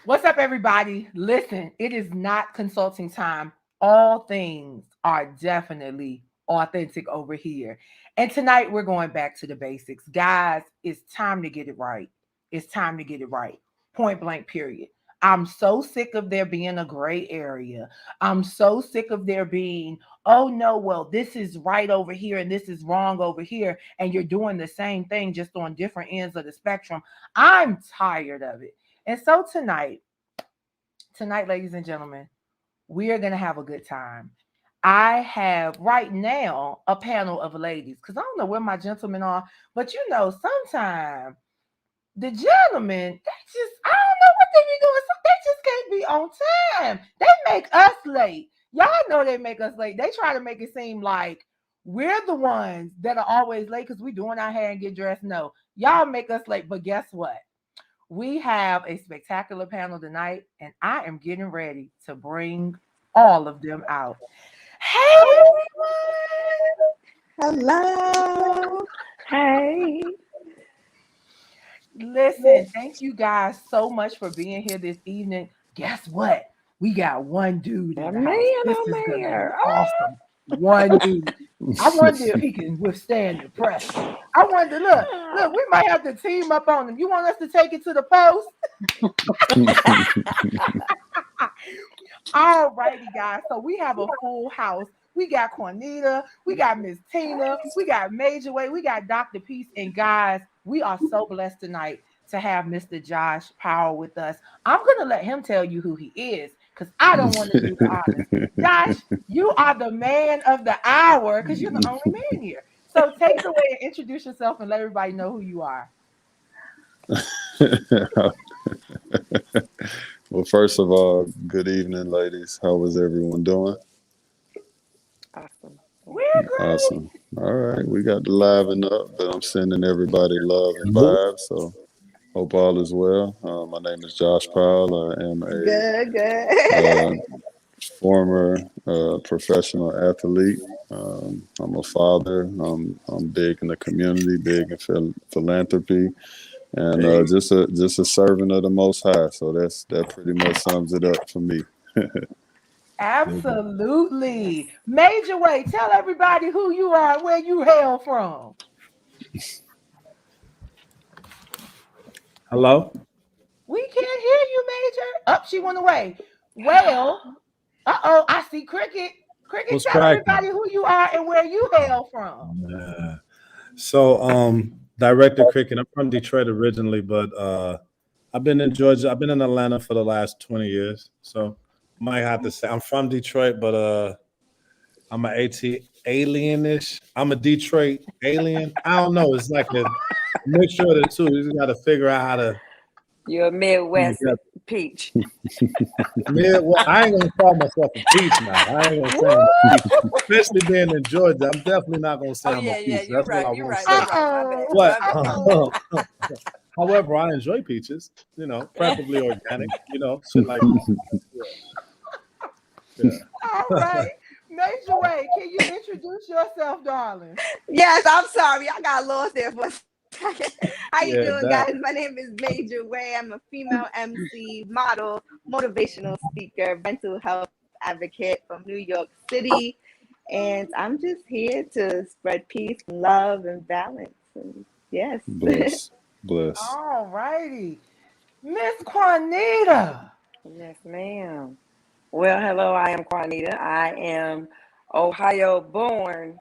What's up, everybody? Listen, it is not consulting time. All things are definitely authentic over here. And tonight we're going back to the basics. Guys, it's time to get it right. It's time to get it right. Point blank, period. I'm so sick of there being a gray area. I'm so sick of there being, oh no, well, this is right over here and this is wrong over here. And you're doing the same thing just on different ends of the spectrum. I'm tired of it. And so tonight, ladies and gentlemen, we are going to have a good time. I have right now a panel of ladies because I don't know where my gentlemen are, but sometimes the gentlemen, I don't know what they be doing. So they just can't be on time. They make us late. Y'all know they make us late. They try to make it seem like we're the ones that are always late because we doing our hair and get dressed. No, y'all make us late. But guess what? We have a spectacular panel tonight, and I am getting ready to bring all of them out. Hey, Hello. Hey. everyone! Listen, thank you guys so much for being here this evening. Guess what? We got one dude in the house. This is going to be awesome. One dude. I wonder if he can withstand the pressure. I wonder, look, we might have to team up on him. You want us to take it to the post? All righty, guys. So we have a full house. We got Cornita, we got Miss Tina, we got Major Way, we got Dr. Peace. And guys, we are so blessed tonight to have Mr. Josh Powell with us. I'm going to let him tell you who he is because I don't want to do the honors. Josh, you are the man of the hour because you're the only man here. So take it away and introduce yourself and let everybody know who you are. Well, first of all, good evening, ladies. How was everyone doing? Awesome. We're great. Awesome. All right, we got to liven up, but I'm sending everybody love and vibes. So hope all is well. My name is Josh Powell. I am a Good. former professional athlete. I'm a father. I'm big in the community, big in philanthropy, and just a servant of the Most High. So that pretty much sums it up for me. Absolutely. Major Way, tell everybody who you are and where you hail from. Hello? We can't hear you, Major. Up, she went away. Well, I see Cricket. Cricket, What's tell cracking? everybody who you are and where you hail from. Director Cricket, I'm from Detroit originally, but I've been in Georgia. I've been in Atlanta for the last 20 years. So might have to say I'm from Detroit, but I'm an alienish. I'm a Detroit alien. I don't know. It's like a mixture of the two. You just got to figure out how to. You're a Midwest peach. Well, I ain't gonna call myself a peach now. I ain't gonna say I'm a peach. Especially being in Georgia, I'm definitely not gonna say I'm a peach. You're That's right. what I You're won't right. say. But however, I enjoy peaches. Preferably organic. Shit like that. Yeah. All right. Major Way, can you introduce yourself, darling? Yes, I'm sorry. I got lost there for a second. How you Yeah, doing, that. guys? My name is Major Way. I'm a female MC, model, motivational speaker, mental health advocate from New York City. And I'm just here to spread peace, love, and balance. And yes. Bless. All righty. Miss Juanita. Yes, ma'am. Well, hello, I am Juanita. I am Ohio born,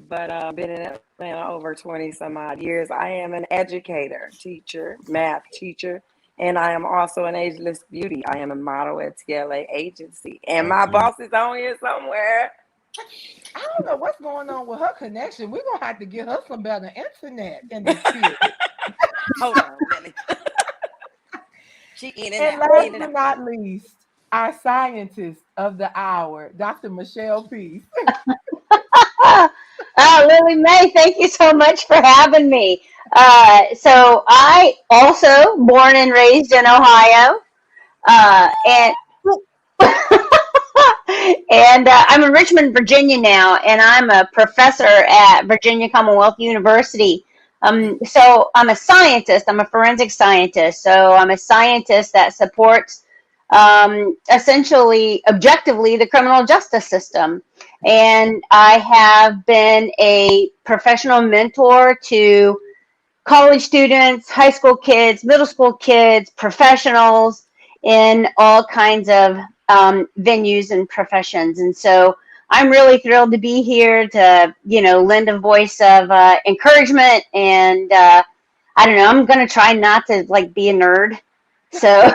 but been in Atlanta over 20 some odd years. I am an educator, teacher, math teacher, and I am also an ageless beauty. I am a model at TLA Agency, and my boss is on here somewhere. I don't know what's going on with her connection. We're going to have to get her some better internet in this period. Hold on a minute. She in And and out. last but not least, our scientist of the hour, Dr. Michelle Peace. Lily Mae, thank you so much for having me. So I also born and raised in Ohio, and I'm in Richmond, Virginia now, and I'm a professor at Virginia Commonwealth University So I'm a scientist. I'm a forensic scientist. So I'm a scientist that supports essentially, objectively, the criminal justice system. And I have been a professional mentor to college students, high school kids, middle school kids, professionals in all kinds of venues and professions. And so I'm really thrilled to be here to, lend a voice of encouragement. And I don't know, I'm going to try not to be a nerd. So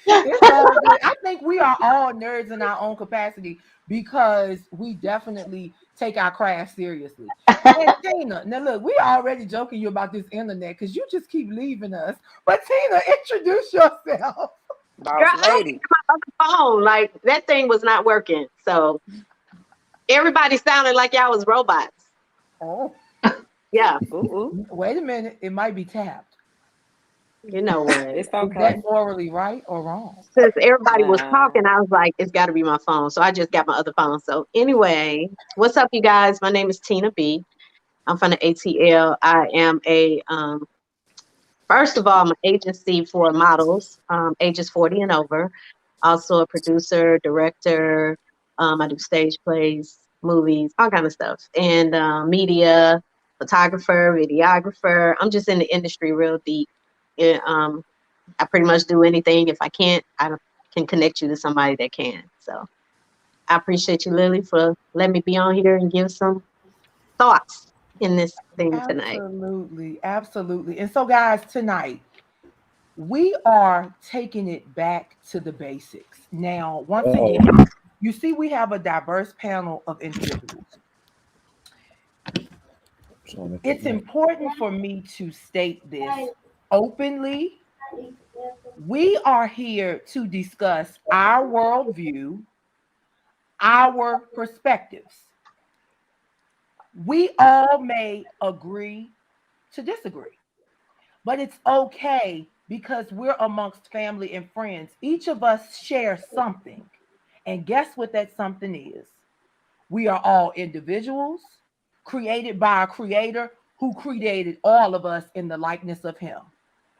It's all good. I think we are all nerds in our own capacity because we definitely take our craft seriously. And Tina, now look, we already joking you about this internet because you just keep leaving us. But Tina, introduce yourself. Boss Girl, I lady. had my phone. Like that thing was not working. So everybody sounded like y'all was robots. Oh, Yeah, Ooh. wait a minute. It might be tapped. you know what? It's Is okay. that morally right or wrong? Since everybody was Nah. talking, I was like, it's got to be my phone. So I just got my other phone. So anyway, what's up, you guys? My name is Tina B. I'm from the ATL. I am first of all, I'm an agency for models, ages 40 and over. Also a producer, director. I do stage plays, movies, all kind of stuff. And media, photographer, videographer. I'm just in the industry real deep. I pretty much do anything. If I can't, I can connect you to somebody that can. So I appreciate you, Lily, for letting me be on here and give some thoughts in this thing tonight. Absolutely, absolutely. And so, guys, tonight we are taking it back to the basics. Now, once Uh-oh. again, you see, we have a diverse panel of individuals. It's important for me to state this openly. We are here to discuss our worldview, our perspectives. We all may agree to disagree, but it's okay because we're amongst family and friends. Each of us shares something. And guess what that something is? We are all individuals created by a creator who created all of us in the likeness of him.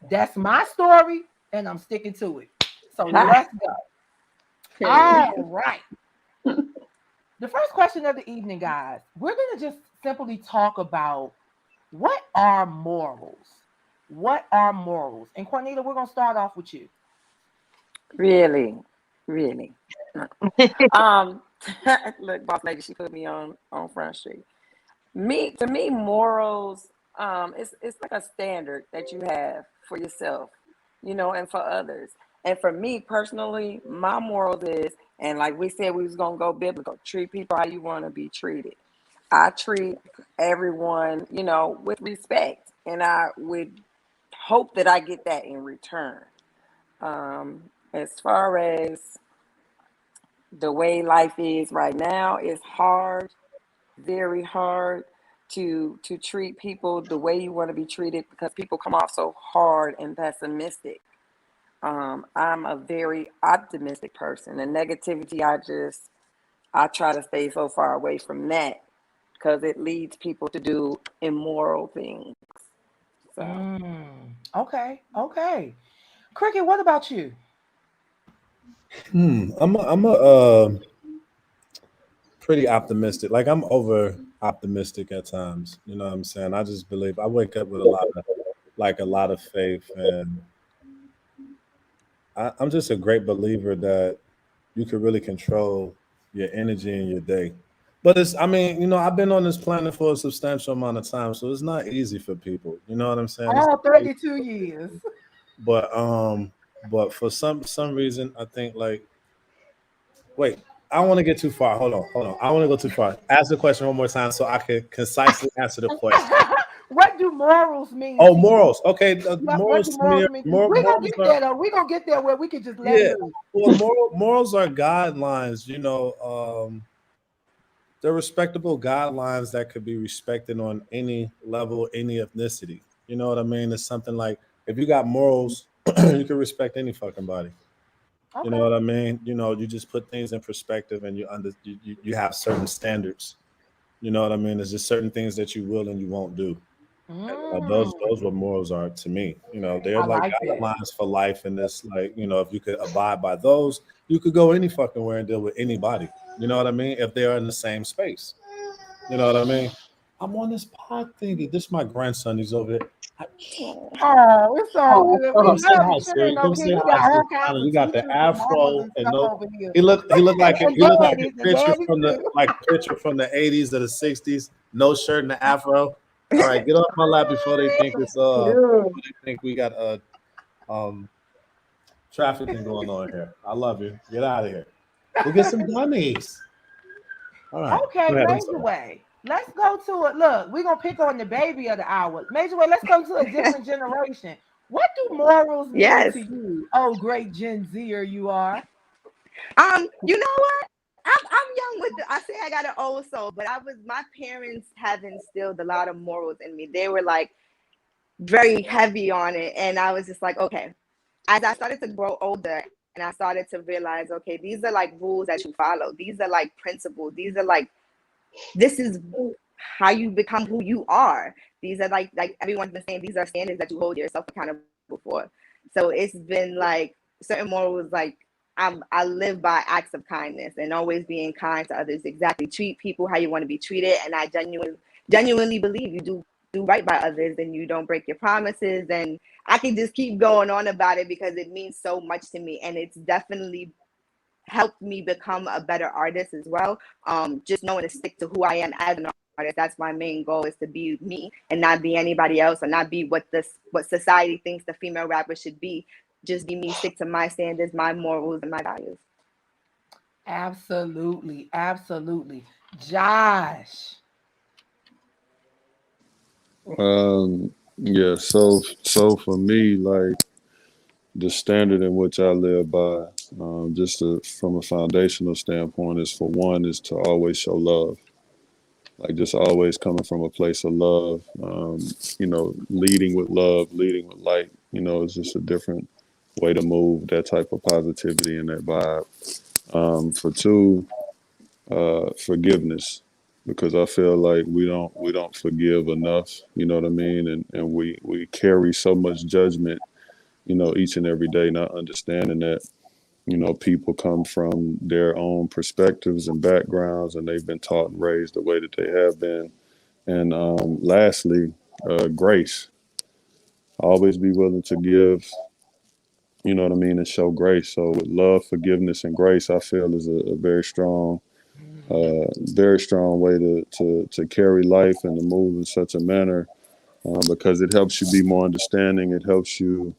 That's my story, and I'm sticking to it. So let's go. All right. The first question of the evening, guys, we're going to just simply talk about what are morals? What are morals? And Cornita, we're going to start off with you. Really. Look, boss lady, she put me on Front Street. To me, morals, it's like a standard that you have for yourself, and for others. And for me personally, my morals is, and like we said, we was gonna go biblical. Treat people how you want to be treated. I treat everyone, with respect, and I would hope that I get that in return. As far as the way life is right now, it's hard, very hard to treat people the way you want to be treated because people come off so hard and pessimistic. I'm a very optimistic person, and negativity, I try to stay so far away from that because it leads people to do immoral things. So Okay. Cricket, what about you? I'm a pretty optimistic. Like I'm over optimistic at times. You know what I'm saying? I just believe I wake up with a lot of faith, and I'm just a great believer that you can really control your energy in your day. But I've been on this planet for a substantial amount of time, so it's not easy for people. You know what I'm saying? All 32 years. But for some reason, I think wait, I don't want to get too far. Hold on. I want to go too far. Ask the question one more time so I can concisely answer the question. What do morals mean? Oh, morals. Okay, What do morals mean? We're gonna get there though. We're gonna get there where we can just let it loose. Well, morals are guidelines, they're respectable guidelines that could be respected on any level, any ethnicity. You know what I mean? It's something like if you got morals, you can respect any fucking body. Okay. You know what I mean? You just put things in perspective, and you have certain standards. You know what I mean? There's just certain things that you will and you won't do. And, those what morals are to me. You know, they're I like like that. guidelines for life, and it's like, you know, if you could abide by those, you could go any fucking where and deal with anybody. You know what I mean? If they are in the same space. You know what I mean? I'm on this pod thingy. This is my grandson. He's over there. Oh, it's so Oh, good. We Come oh, say love hi, you, Siri. Sharon Come over say here. You hi, got Siri. all kinds You of got the teachers and mamas afro and and stuff no. over here. He looked like And he looked like a daddies and picture daddies from the too. picture from the 80s or the 60s. No shirt and the afro. All right, get off my lap before they think it's no. they think we got um trafficking going on here. I love you. Get out of here. We'll get some gummies. All right. Okay, Go ahead. I'm Major sorry. Way. Let's go to it. Look, we're gonna pick on the baby of the hour. Major Way, let's go to a different generation. What do morals mean Yes. to you? Oh, great Gen Zer you are. You know what? I'm young with I say I got an old soul, but my parents have instilled a lot of morals in me. They were like very heavy on it, and I was just like, okay. As I started to grow older and I started to realize, okay, these are like rules that you follow. These are like principles. These are like, this is how you become who you are. These are like everyone's been saying, these are standards that you hold yourself accountable for. So it's been like certain morals, like I live by acts of kindness and always being kind to others. Exactly. Treat people how you want to be treated. And I genuinely believe you do right by others and you don't break your promises. And I can just keep going on about it because it means so much to me. And it's definitely helped me become a better artist as well. Just knowing to stick to who I am as an artist. That's my main goal, is to be me and not be anybody else, or not be what society thinks the female rapper should be. Just be me, stick to my standards, my morals, and my values. Absolutely, absolutely. Josh. Yeah, so for me, like the standard in which I live by, from a foundational standpoint, is for one is to always show love, like just always coming from a place of love. Leading with love, leading with light. It's just a different way to move, that type of positivity and that vibe. For two, forgiveness, because I feel like we don't forgive enough. You know what I mean? And we carry so much judgment, each and every day, not understanding that, people come from their own perspectives and backgrounds, and they've been taught and raised the way that they have been. And lastly, grace. Always be willing to give, you know what I mean, and show grace. So with love, forgiveness, and grace, I feel is a very strong way to carry life and to move in such a manner, because it helps you be more understanding. It helps you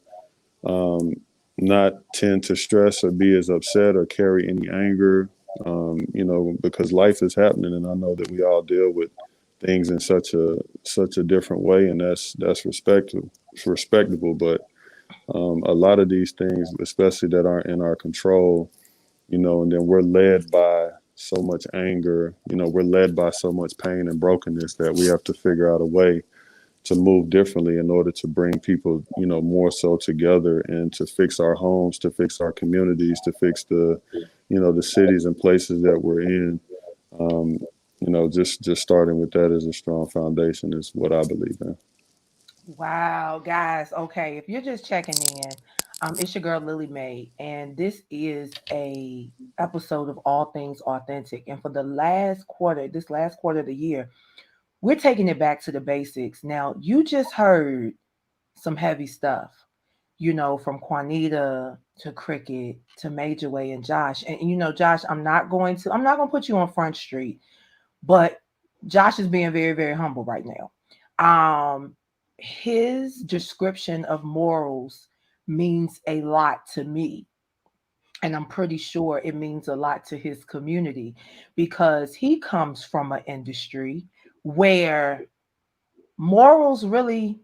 not tend to stress or be as upset or carry any anger, because life is happening, and I know that we all deal with things in such a different way, and that's respectable. It's respectable, but a lot of these things, especially that aren't in our control, and then we're led by so much anger, we're led by so much pain and brokenness that we have to figure out a way to move differently in order to bring people, more so together, and to fix our homes, to fix our communities, to fix the cities and places that we're in. Just starting with that as a strong foundation is what I believe in. Wow, guys. Okay, if you're just checking in, it's your girl Lily Mae, and this is a episode of All Things Authentic. And for this last quarter of the year, we're taking it back to the basics. Now, you just heard some heavy stuff, from Juanita to Cricket to Major Way and Josh. And Josh, I'm not going to put you on Front Street, but Josh is being very, very humble right now. His description of morals means a lot to me. And I'm pretty sure it means a lot to his community, because he comes from an industry where morals really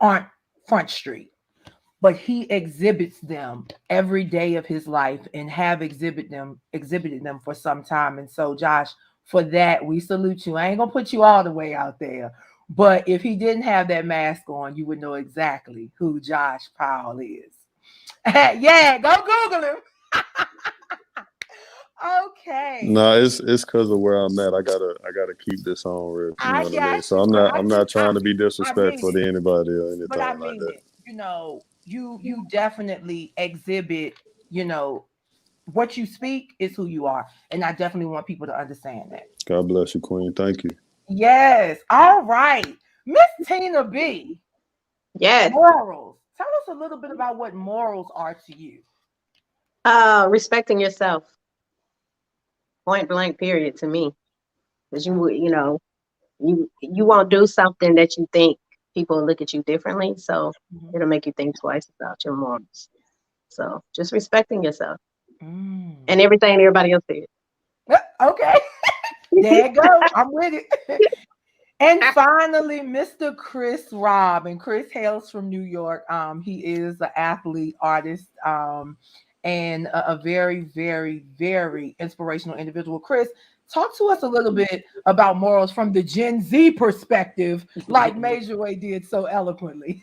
aren't Front Street, but he exhibits them every day of his life and have exhibited them for some time. And so, Josh, for that, we salute you. I ain't gonna put you all the way out there, but if he didn't have that mask on, you would know exactly who Josh Powell is. Yeah, go Google him. Okay. No, it's because of where I'm at. I gotta keep this on real. You I know what I mean? got So you, I'm but not trying to be I disrespectful mean to it. anybody or But I anything like mean that. it. You definitely exhibit, you know, what you speak is who you are. And I definitely want people to understand that. God bless you, Queen. Thank you. Yes. All right. Miss Tina B, Yes. morals. Tell us a little bit about what morals are to you. Respecting yourself, point blank, period, to me. Because you won't do something that you think people will look at you differently. So Mhm. it'll make you think twice about your morals. So just respecting yourself Mm. and everything everybody else did. Okay. There you go. I'm with it. And finally, Mr. Chris Robb, and Chris hails from New York. He is an athlete, artist, and a very, very, very inspirational individual. Chris, talk to us a little bit about morals from the Gen Z perspective, like Major Way did so eloquently.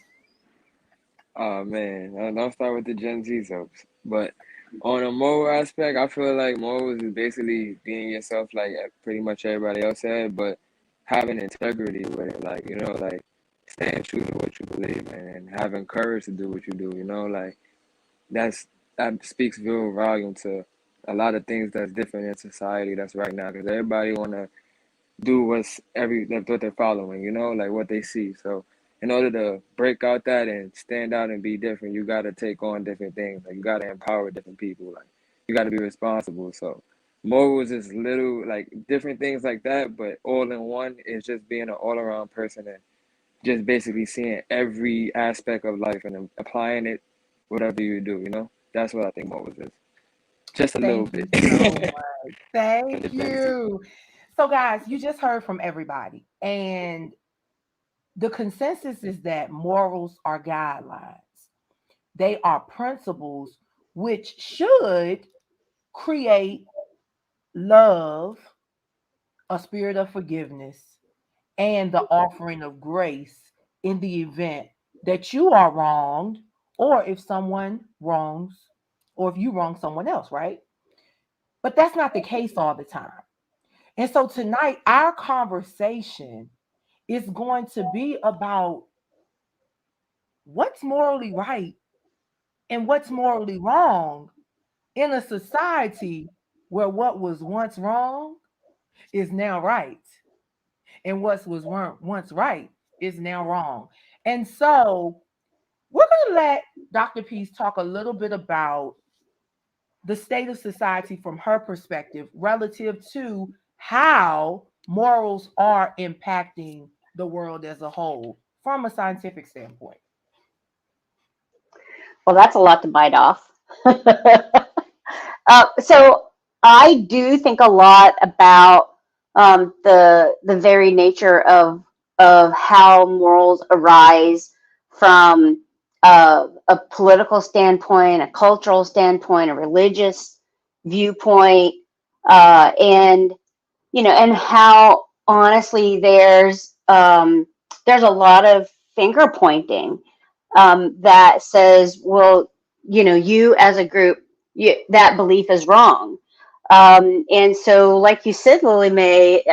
Oh man, don't start with the Gen Z folks. But on a moral aspect, I feel like morals is basically being yourself, like pretty much everybody else said, but having integrity with it, like like staying true to what you believe in and having courage to do what you do. Like that speaks real volume to a lot of things that's different in society that's right now, because everybody wanna do that's what they're following, like what they see. So in order to break out that and stand out and be different, you gotta take on different things. Like you gotta empower different people. Like you gotta be responsible. So morals is little like different things like that, but all in one is just being an all around person and just basically seeing every aspect of life and applying it whatever you do. That's what I think morals is. Just a little Thank bit. you so much. Thank you. So, guys, you just heard from everybody, and the consensus is that morals are guidelines. They are principles which should create love, a spirit of forgiveness, and the offering of grace in the event that you are wronged, or if someone wrongs, or if you wrong someone else, right? But that's not the case all the time. And so tonight, our conversation is going to be about what's morally right and what's morally wrong in a society where what was once wrong is now right, and what was once right is now wrong. And so we're going to let Dr. Peace talk a little bit about the state of society from her perspective relative to how morals are impacting the world as a whole from a scientific standpoint. Well, that's a lot to bite off. So I do think a lot about the very nature of how morals arise from a political standpoint, a cultural standpoint, a religious viewpoint, and and how honestly there's a lot of finger pointing that says, well, you as a group, that belief is wrong. And so, like you said, Lily May,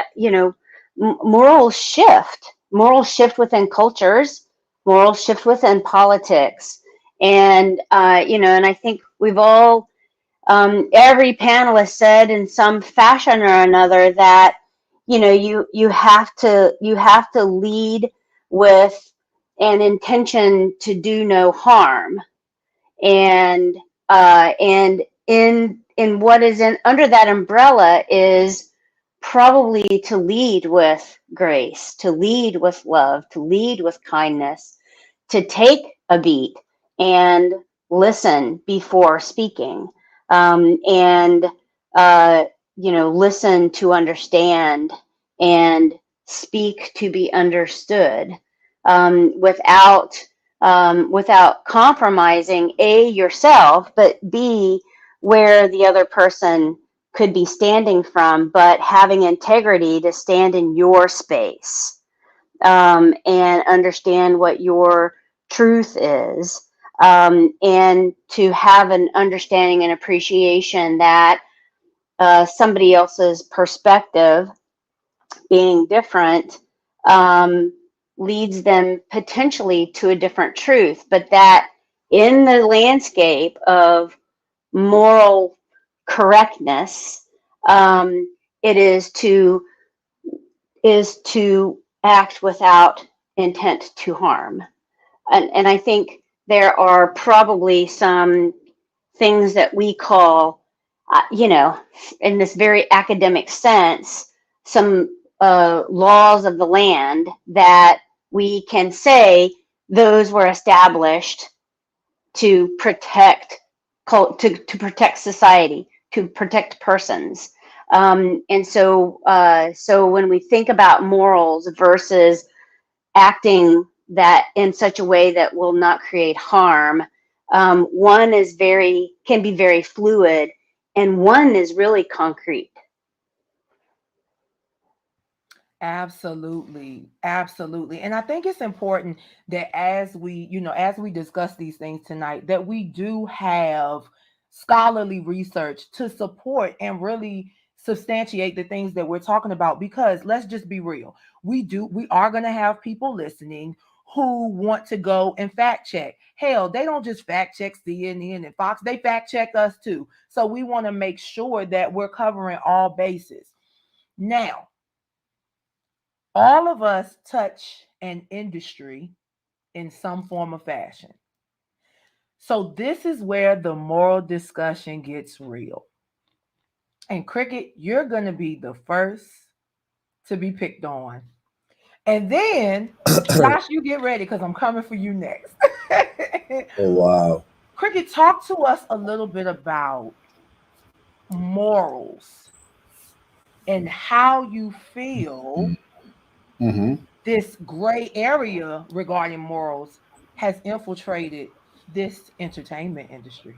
morals shift within cultures, morals shift within politics. And, and I think we've all, every panelist said in some fashion or another that, you have to lead with an intention to do no harm, and in what is in under that umbrella is probably to lead with grace, to lead with love, to lead with kindness, to take a beat and listen before speaking, and listen to understand and speak to be understood, without compromising yourself, but B, where the other person could be standing from, but having integrity to stand in your space, and understand what your truth is, and to have an understanding and appreciation that somebody else's perspective being different leads them potentially to a different truth, but that in the landscape of moral correctness, it is to act without intent to harm. And I think there are probably some things that we call, in this very academic sense, some laws of the land that we can say those were established to protect to protect society, to protect persons. And so when we think about morals versus acting that in such a way that will not create harm, one can be very fluid, and one is really concrete. Absolutely. Absolutely. And I think it's important that as we discuss these things tonight, that we do have scholarly research to support and really substantiate the things that we're talking about, because let's just be real. We are going to have people listening who want to go and fact check. Hell, they don't just fact check CNN and Fox, they fact check us too. So we want to make sure that we're covering all bases. Now, all of us touch an industry in some form or fashion. So this is where the moral discussion gets real. And Cricket, you're going to be the first to be picked on. And then, Josh, you get ready because I'm coming for you next. Oh, wow. Cricket, talk to us a little bit about morals and how you feel this gray area regarding morals has infiltrated this entertainment industry.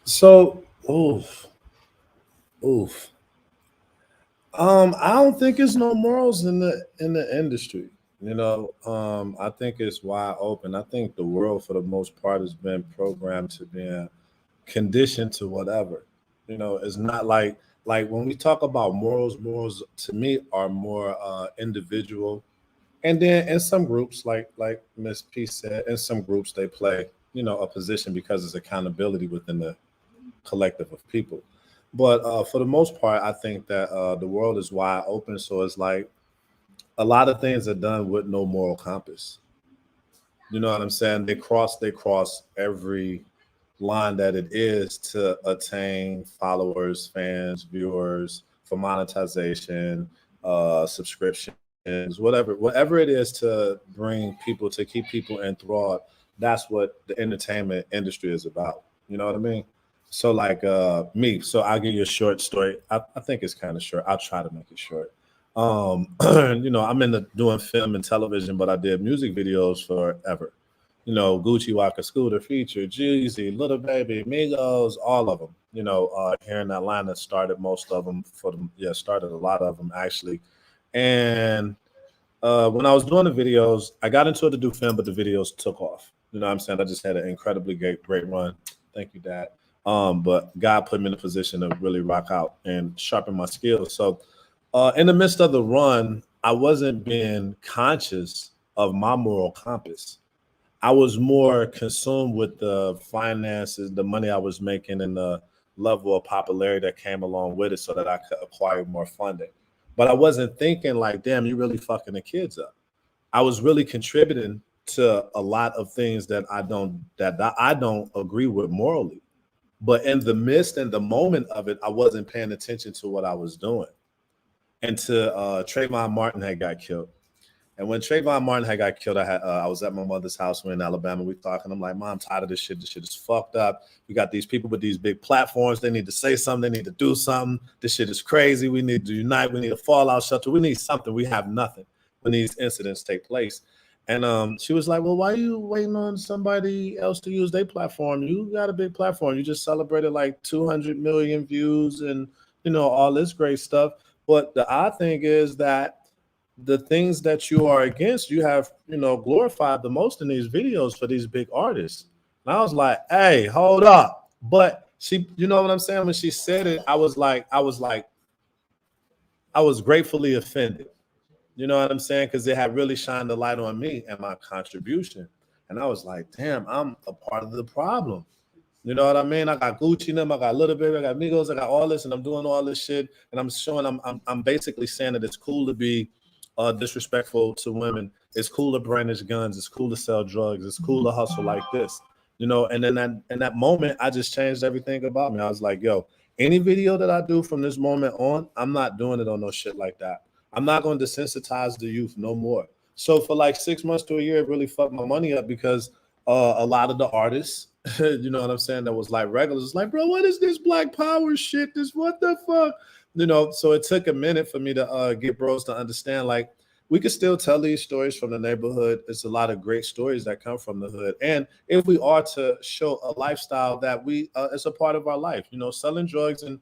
So, I don't think it's no morals in the industry. I think it's wide open. I think the world, for the most part, has been programmed to being conditioned to whatever. It's not like when we talk about morals to me are more individual. And then in some groups, like Miss P said, in some groups they play, a position because it's accountability within the collective of people. But for the most part, I think that the world is wide open. So it's like a lot of things are done with no moral compass. You know what I'm saying? They cross every line that it is to attain followers, fans, viewers, for monetization, subscriptions, whatever it is to bring people, to keep people enthralled. That's what the entertainment industry is about. You know what I mean? So like me, so I'll give you a short story. I think it's kind of short. I'll try to make it short. I'm into doing film and television, but I did music videos forever. Gucci Waka Scooter featured, Jeezy, Little Baby, Migos, all of them. Here in Atlanta, started most of them started a lot of them actually. And when I was doing the videos, I got into it to do film, but the videos took off. You know what I'm saying? I just had an incredibly great run. Thank you, Dad. But God put me in a position to really rock out and sharpen my skills. So in the midst of the run, I wasn't being conscious of my moral compass. I was more consumed with the finances, the money I was making, and the level of popularity that came along with it so that I could acquire more funding. But I wasn't thinking like, damn, you really fucking the kids up. I was really contributing to a lot of things that I don't agree with morally. But in the midst and the moment of it, I wasn't paying attention to what I was doing. And Trayvon Martin had got killed. And when Trayvon Martin had got killed, I was at my mother's house. We're in Alabama. We talking. I'm like, Mom, I'm tired of this shit. This shit is fucked up. We got these people with these big platforms. They need to say something. They need to do something. This shit is crazy. We need to unite. We need a fallout shelter. We need something. We have nothing when these incidents take place. And she was like, well, why are you waiting on somebody else to use their platform? You got a big platform. You just celebrated like 200 million views and, all this great stuff. But the odd thing is that the things that you are against, you have, glorified the most in these videos for these big artists. And I was like, hey, hold up. But she, you know what I'm saying? When she said it, I was gratefully offended. You know what I'm saying? Because it had really shined the light on me and my contribution. And I was like, damn, I'm a part of the problem. You know what I mean? I got Gucci in them, I got Little Baby, I got Migos, I got all this, and I'm doing all this shit. And I'm showing, I'm basically saying that it's cool to be disrespectful to women. It's cool to brandish guns. It's cool to sell drugs. It's cool to hustle like this. You know, and then in that moment, I just changed everything about me. I was like, yo, any video that I do from this moment on, I'm not doing it on no shit like that. I'm not going to desensitize the youth no more. So for like 6 months to a year, it really fucked my money up because a lot of the artists, you know what I'm saying, that was like regulars, it's like, bro, what is this Black Power shit? This what the fuck? You know, so it took a minute for me to get bros to understand, like, we could still tell these stories from the neighborhood. It's a lot of great stories that come from the hood. And if we are to show a lifestyle that we, it's a part of our life, you know, selling drugs and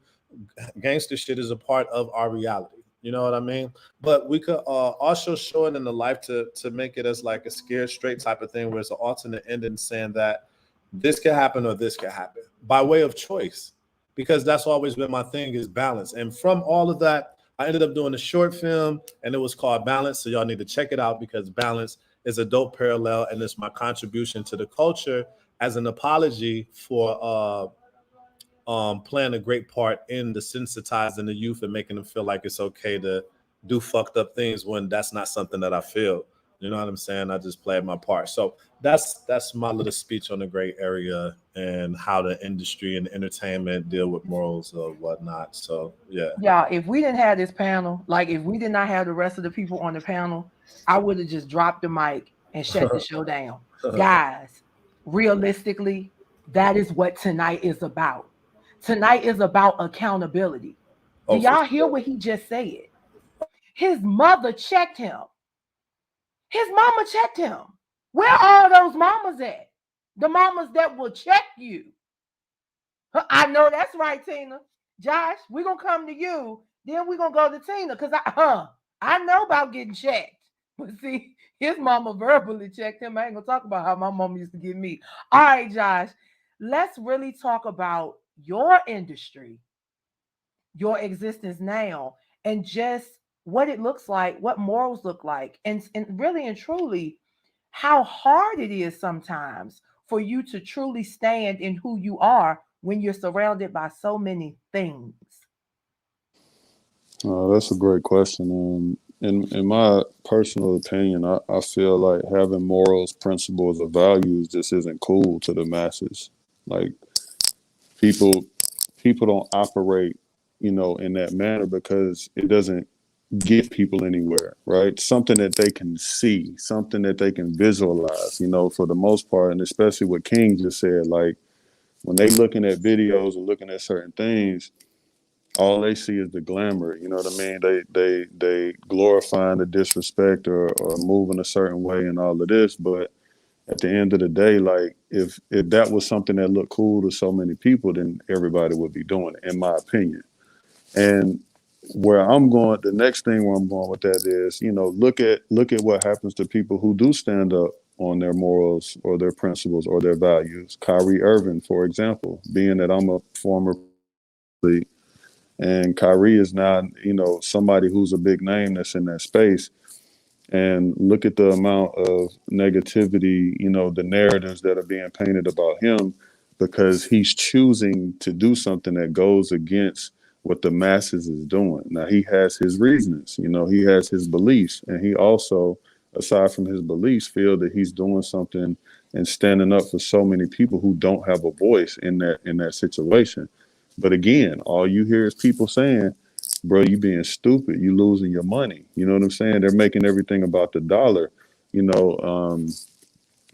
gangster shit is a part of our reality. You know what I mean? But we could also show it in the life to make it as like a scared straight type of thing where it's an alternate ending saying that this can happen or this can happen by way of choice, because that's always been my thing is balance. And from all of that, I ended up doing a short film and it was called Balance. So y'all need to check it out because Balance is a dope parallel and it's my contribution to the culture as an apology for playing a great part in desensitizing the youth and making them feel like it's okay to do fucked up things when that's not something that I feel. You know what I'm saying? I just played my part. So that's my little speech on the gray area and how the industry and entertainment deal with morals or whatnot. So yeah. Yeah, if we didn't have this panel, like if we did not have the rest of the people on the panel, I would have just dropped the mic and shut the show down. Guys, realistically, that is what tonight is about. Tonight is about accountability. Do y'all hear what he just said? His mother checked him. His mama checked him. Where are those mamas at? The mamas that will check you. I know that's right, Tina. Josh, we're going to come to you. Then we're going to go to Tina because I know about getting checked. But see, his mama verbally checked him. I ain't going to talk about how my mama used to get me. All right, Josh, let's really talk about your industry, your existence now, and just what it looks like, what morals look like, and really and truly how hard it is sometimes for you to truly stand in who you are when you're surrounded by so many things. That's a great question. In my personal opinion, I feel like having morals, principles, or values just isn't cool to the masses. Like people don't operate, in that manner because it doesn't get people anywhere, right? Something that they can see, something that they can visualize, for the most part. And especially what King just said, like when they looking at videos and looking at certain things, all they see is the glamour, you know what I mean? They glorifying the disrespect or moving a certain way and all of this. But at the end of the day, like if that was something that looked cool to so many people, then everybody would be doing it, in my opinion. And where I'm going, the next thing where I'm going with that is, look at what happens to people who do stand up on their morals or their principles or their values. Kyrie Irving, for example, being that I'm a former athlete, and Kyrie is now, somebody who's a big name that's in that space. And look at the amount of negativity, the narratives that are being painted about him because he's choosing to do something that goes against what the masses is doing. Now, he has his reasons, he has his beliefs. And he also, aside from his beliefs, feel that he's doing something and standing up for so many people who don't have a voice in that situation. But again, all you hear is people saying, bro, you being stupid, you losing your money. You know what I'm saying? They're making everything about the dollar. You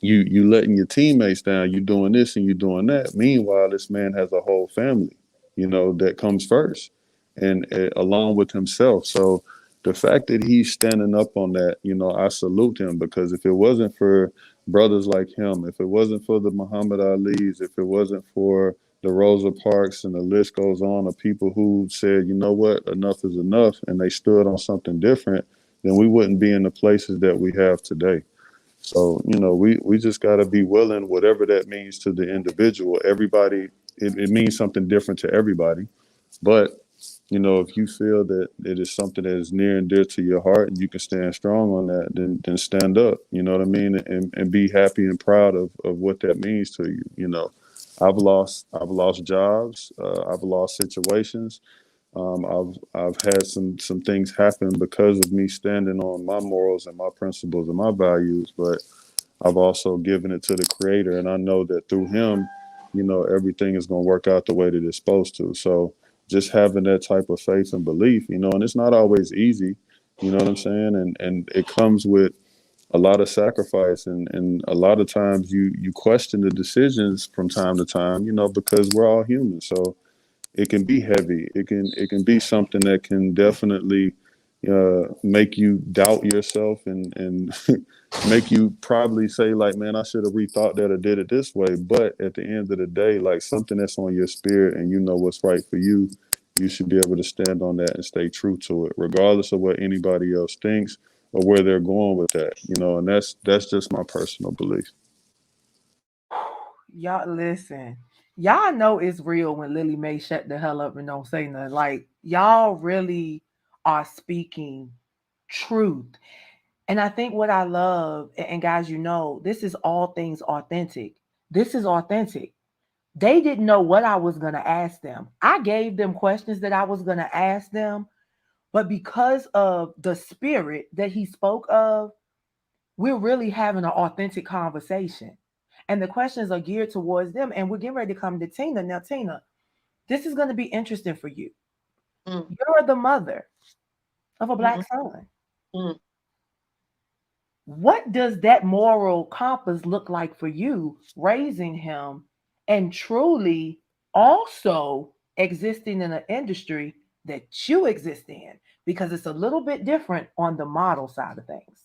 letting your teammates down, you doing this and you doing that. Meanwhile, this man has a whole family, that comes first and along with himself. So the fact that he's standing up on that, I salute him, because if it wasn't for brothers like him, if it wasn't for the Muhammad Ali's, if it wasn't for the Rosa Parks, and the list goes on of people who said, you know what, enough is enough, and they stood on something different, then we wouldn't be in the places that we have today. So, we just got to be willing, whatever that means to the individual. Everybody it means something different to everybody. But you know, if you feel that it is something that is near and dear to your heart and you can stand strong on that, then stand up, you know what I mean? And be happy and proud of what that means to you. You know, I've lost jobs. I've lost situations. I've had some things happen because of me standing on my morals and my principles and my values, but I've also given it to the creator. And I know that through him, you know, everything is going to work out the way that it's supposed to. So just having that type of faith and belief, you know, and it's not always easy, you know what I'm saying? And it comes with a lot of sacrifice, and a lot of times you question the decisions from time to time, you know, because we're all human. So it can be heavy. It can be something that can definitely make you doubt yourself and make you probably say like, man, I should have rethought that or did it this way. But at the end of the day, like something that's on your spirit and you know what's right for you, you should be able to stand on that and stay true to it, regardless of what anybody else thinks or where they're going with that, you know. And that's just my personal belief. Y'all listen. Y'all know it's real when Lily Mae shut the hell up and don't say nothing. Like y'all really are speaking truth. And I think what I love, and guys, you know, this is all things authentic. This is authentic. They didn't know what I was going to ask them. I gave them questions that I was going to ask them, but because of the spirit that he spoke of, we're really having an authentic conversation. And the questions are geared towards them. And we're getting ready to come to Tina. Now, Tina, this is going to be interesting for you. Mm. You're the mother of a black Mm-hmm. son. Mm. What does that moral compass look like for you raising him and truly also existing in an industry that you exist in? Because it's a little bit different on the model side of things.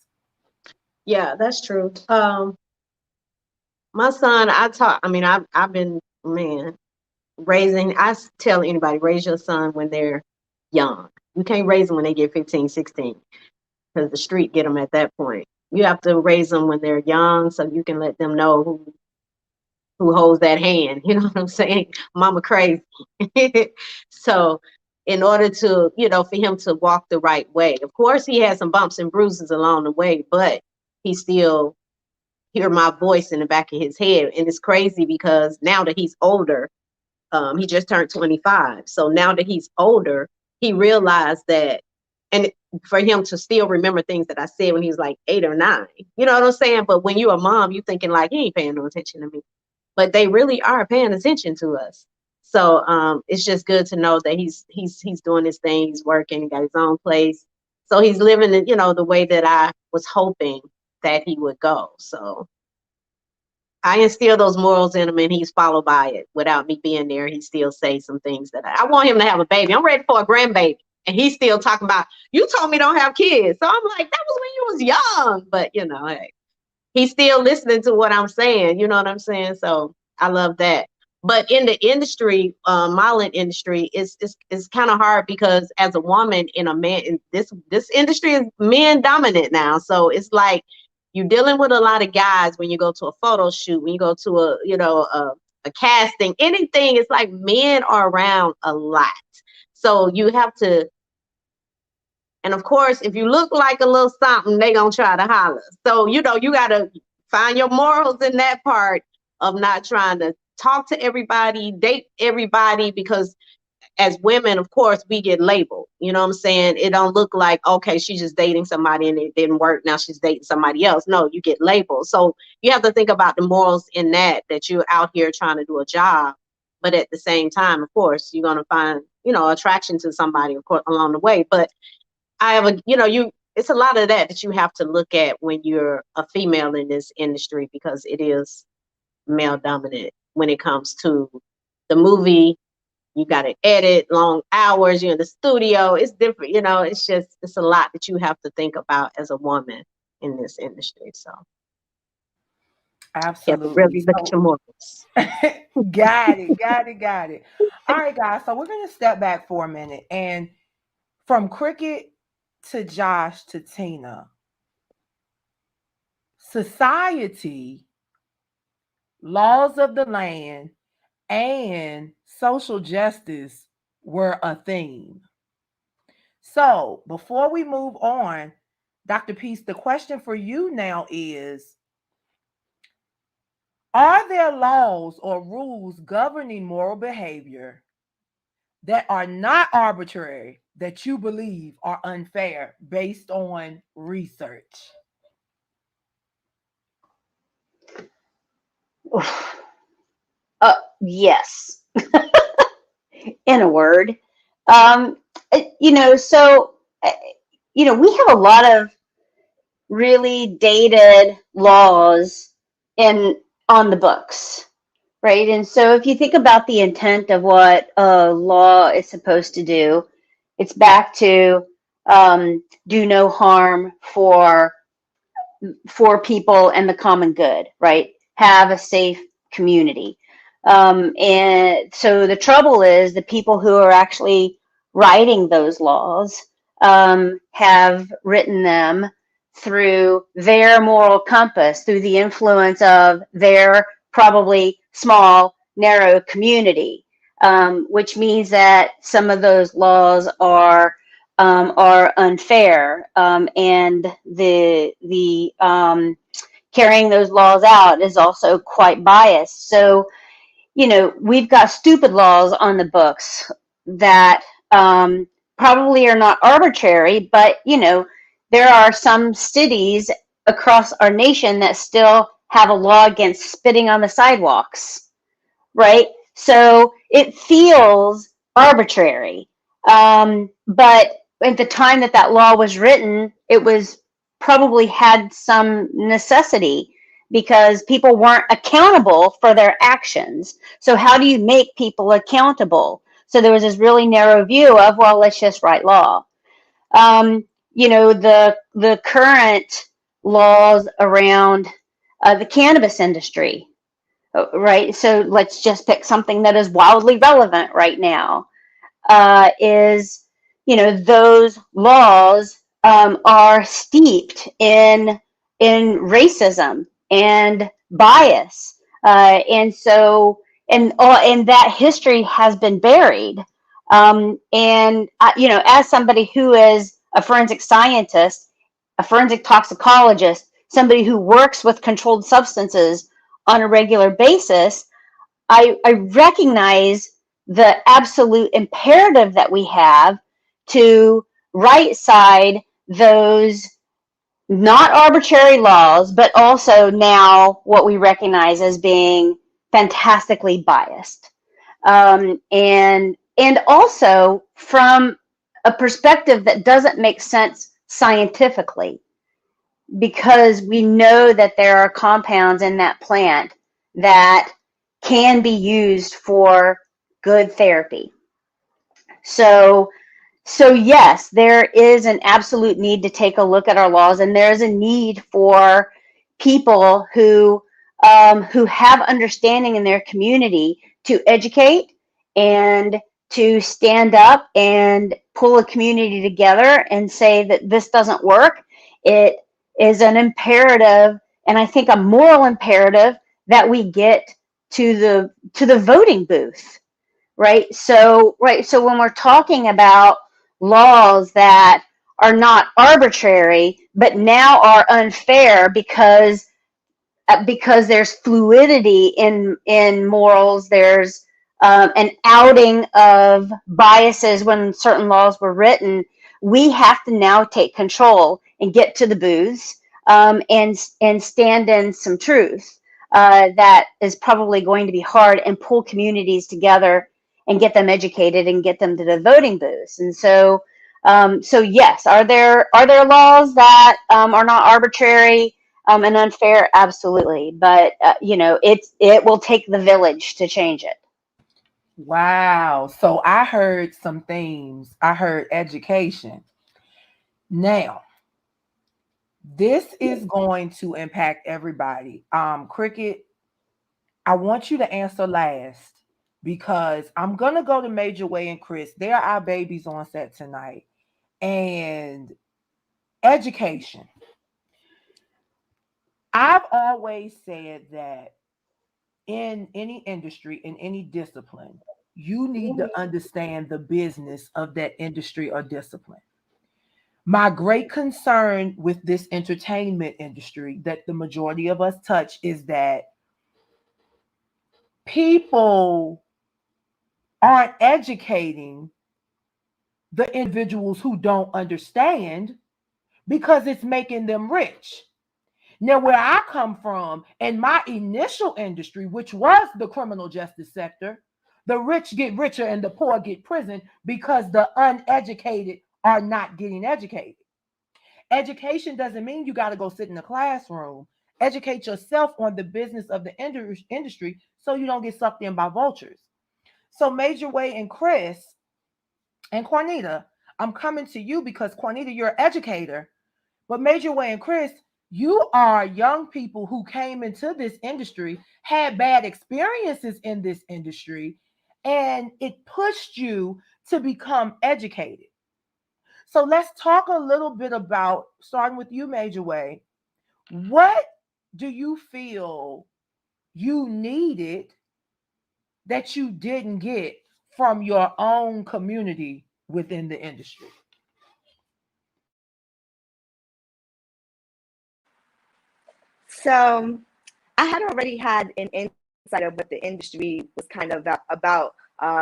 Yeah, that's true. My son, I mean, I've been, man, raising, tell anybody, raise your son when they're young. You can't raise them when they get 15, 16, because the street get them at that point. You have to raise them when they're young so you can let them know who holds that hand. You know what I'm saying? Mama crazy. So in order to, you know, for him to walk the right way, of course he had some bumps and bruises along the way, but he still hear my voice in the back of his head. And it's crazy because now that he's older, he just turned 25. So now that he's older, he realized that, and for him to still remember things that I said when he was like 8 or 9, you know what I'm saying? But when you're a mom, you thinking like, he ain't paying no attention to me, but they really are paying attention to us. So it's just good to know that he's doing his thing, he's working, he got his own place. So he's living in, you know, the way that I was hoping that he would go. So I instill those morals in him and he's followed by it without me being there. He still says some things that I want him to have a baby. I'm ready for a grandbaby. And he's still talking about, you told me don't have kids. So I'm like, that was when you was young. But, you know, hey, he's still listening to what I'm saying. You know what I'm saying? So I love that. But in the industry, modeling industry, it's kind of hard because as a woman in a man, in this industry is men dominant now. So it's like you're dealing with a lot of guys when you go to a photo shoot, when you go to a casting, anything. It's like men are around a lot. So you have to, and of course, if you look like a little something, they gonna try to holler. So, you know, you gotta find your morals in that part of not trying to talk to everybody, date everybody, because as women, of course, we get labeled. You know what I'm saying? It don't look like, okay, she's just dating somebody and it didn't work. Now she's dating somebody else. No, you get labeled. So you have to think about the morals in that you're out here trying to do a job. But at the same time, of course, you're going to find, you know, attraction to somebody, of course, along the way. But I have it's a lot of that you have to look at when you're a female in this industry, because it is male dominant when it comes to the movie. You got to edit long hours. You're in the studio. It's different. You know, it's a lot that you have to think about as a woman in this industry. So you have to Absolutely. really look at your morals. Got it. All right, guys. So we're going to step back for a minute. And from Cricket to Josh to Tina, society, laws of the land, and social justice were a theme. So before we move on, Dr. Peace, the question for you now is, are there laws or rules governing moral behavior that are not arbitrary that you believe are unfair based on research? Yes, in a word. Um, you know, so, we have a lot of really dated laws in on the books, right? And so if you think about the intent of what a law is supposed to do, it's back to do no harm for people and the common good, right? Have a safe community. And so the trouble is the people who are actually writing those laws have written them through their moral compass, through the influence of their probably small, narrow community, which means that some of those laws are unfair, and the carrying those laws out is also quite biased. So, we've got stupid laws on the books that probably are not arbitrary, but there are some cities across our nation that still have a law against spitting on the sidewalks, right? So it feels arbitrary. But at the time that that law was written, it was probably had some necessity because people weren't accountable for their actions. So how do you make people accountable? So there was this really narrow view of, well, let's just write law. The current laws around the cannabis industry, right? So let's just pick something that is wildly relevant right now. Is those laws are steeped in racism and bias, and that history has been buried. As somebody who is a forensic scientist, a forensic toxicologist, somebody who works with controlled substances on a regular basis, I recognize the absolute imperative that we have to right side those not arbitrary laws, but also now what we recognize as being fantastically biased. And also from a perspective that doesn't make sense scientifically, because we know that there are compounds in that plant that can be used for good therapy. So yes, there is an absolute need to take a look at our laws, and there is a need for people who have understanding in their community to educate and to stand up and pull a community together and say that this doesn't work. It is an imperative, and I think a moral imperative, that we get to the voting booth, right? So when we're talking about laws that are not arbitrary but now are unfair because there's fluidity in morals, there's an outing of biases when certain laws were written, we have to now take control and get to the booths, and stand in some truth that is probably going to be hard, and pull communities together and get them educated and get them to the voting booths. And so yes, are there laws that are not arbitrary and unfair? Absolutely, but it will take the village to change it. Wow. So I heard some themes. I heard education. Now, this is going to impact everybody. Cricket, I want you to answer last because I'm going to go to Major Way and Chris. They're our babies on set tonight. And education. I've always said that in any industry, in any discipline, you need to understand the business of that industry or discipline. My great concern with this entertainment industry that the majority of us touch is that people aren't educating the individuals who don't understand because it's making them rich. Now, where I come from, in my initial industry, which was the criminal justice sector, the rich get richer and the poor get prison because the uneducated are not getting educated. Education doesn't mean you got to go sit in the classroom. Educate yourself on the business of the industry so you don't get sucked in by vultures. So, Major Way and Chris and Juanita, I'm coming to you because Juanita, you're an educator, but Major Way and Chris, you are young people who came into this industry, had bad experiences in this industry, and it pushed you to become educated. So let's talk a little bit about, starting with you, Major Way. What do you feel you needed that you didn't get from your own community within the industry? So I had already had an insight of what the industry was kind of about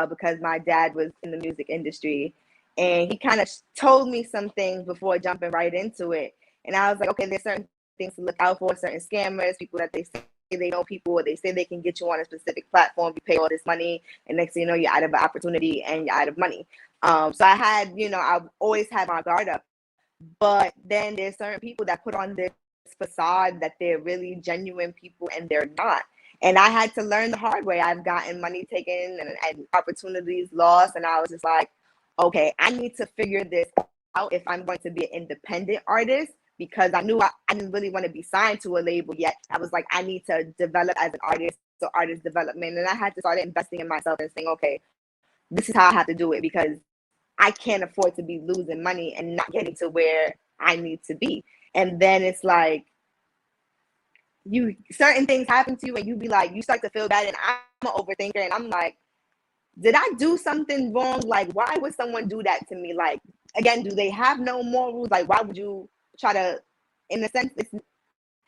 because my dad was in the music industry, and he kind of told me some things before jumping right into it. And I was like, okay, there's certain things to look out for, certain scammers, people that they say they know people, or they say they can get you on a specific platform, you pay all this money, and next thing you know, you're out of an opportunity and you're out of money. So I had, I've always had my guard up. But then there's certain people that put on this facade that they're really genuine people and they're not. And I had to learn the hard way. I've gotten money taken and opportunities lost. And I was just like, okay, I need to figure this out if I'm going to be an independent artist, because I knew I didn't really want to be signed to a label yet. I was like, I need to develop as an artist, so artist development. And I had to start investing in myself and saying, okay, this is how I have to do it, because I can't afford to be losing money and not getting to where I need to be. And then it's like, certain things happen to you and you be like, you start to feel bad. And I'm an overthinker, and I'm like, did I do something wrong? Like, why would someone do that to me? Like, again, do they have no morals? Like, why would you try to, in a sense, it's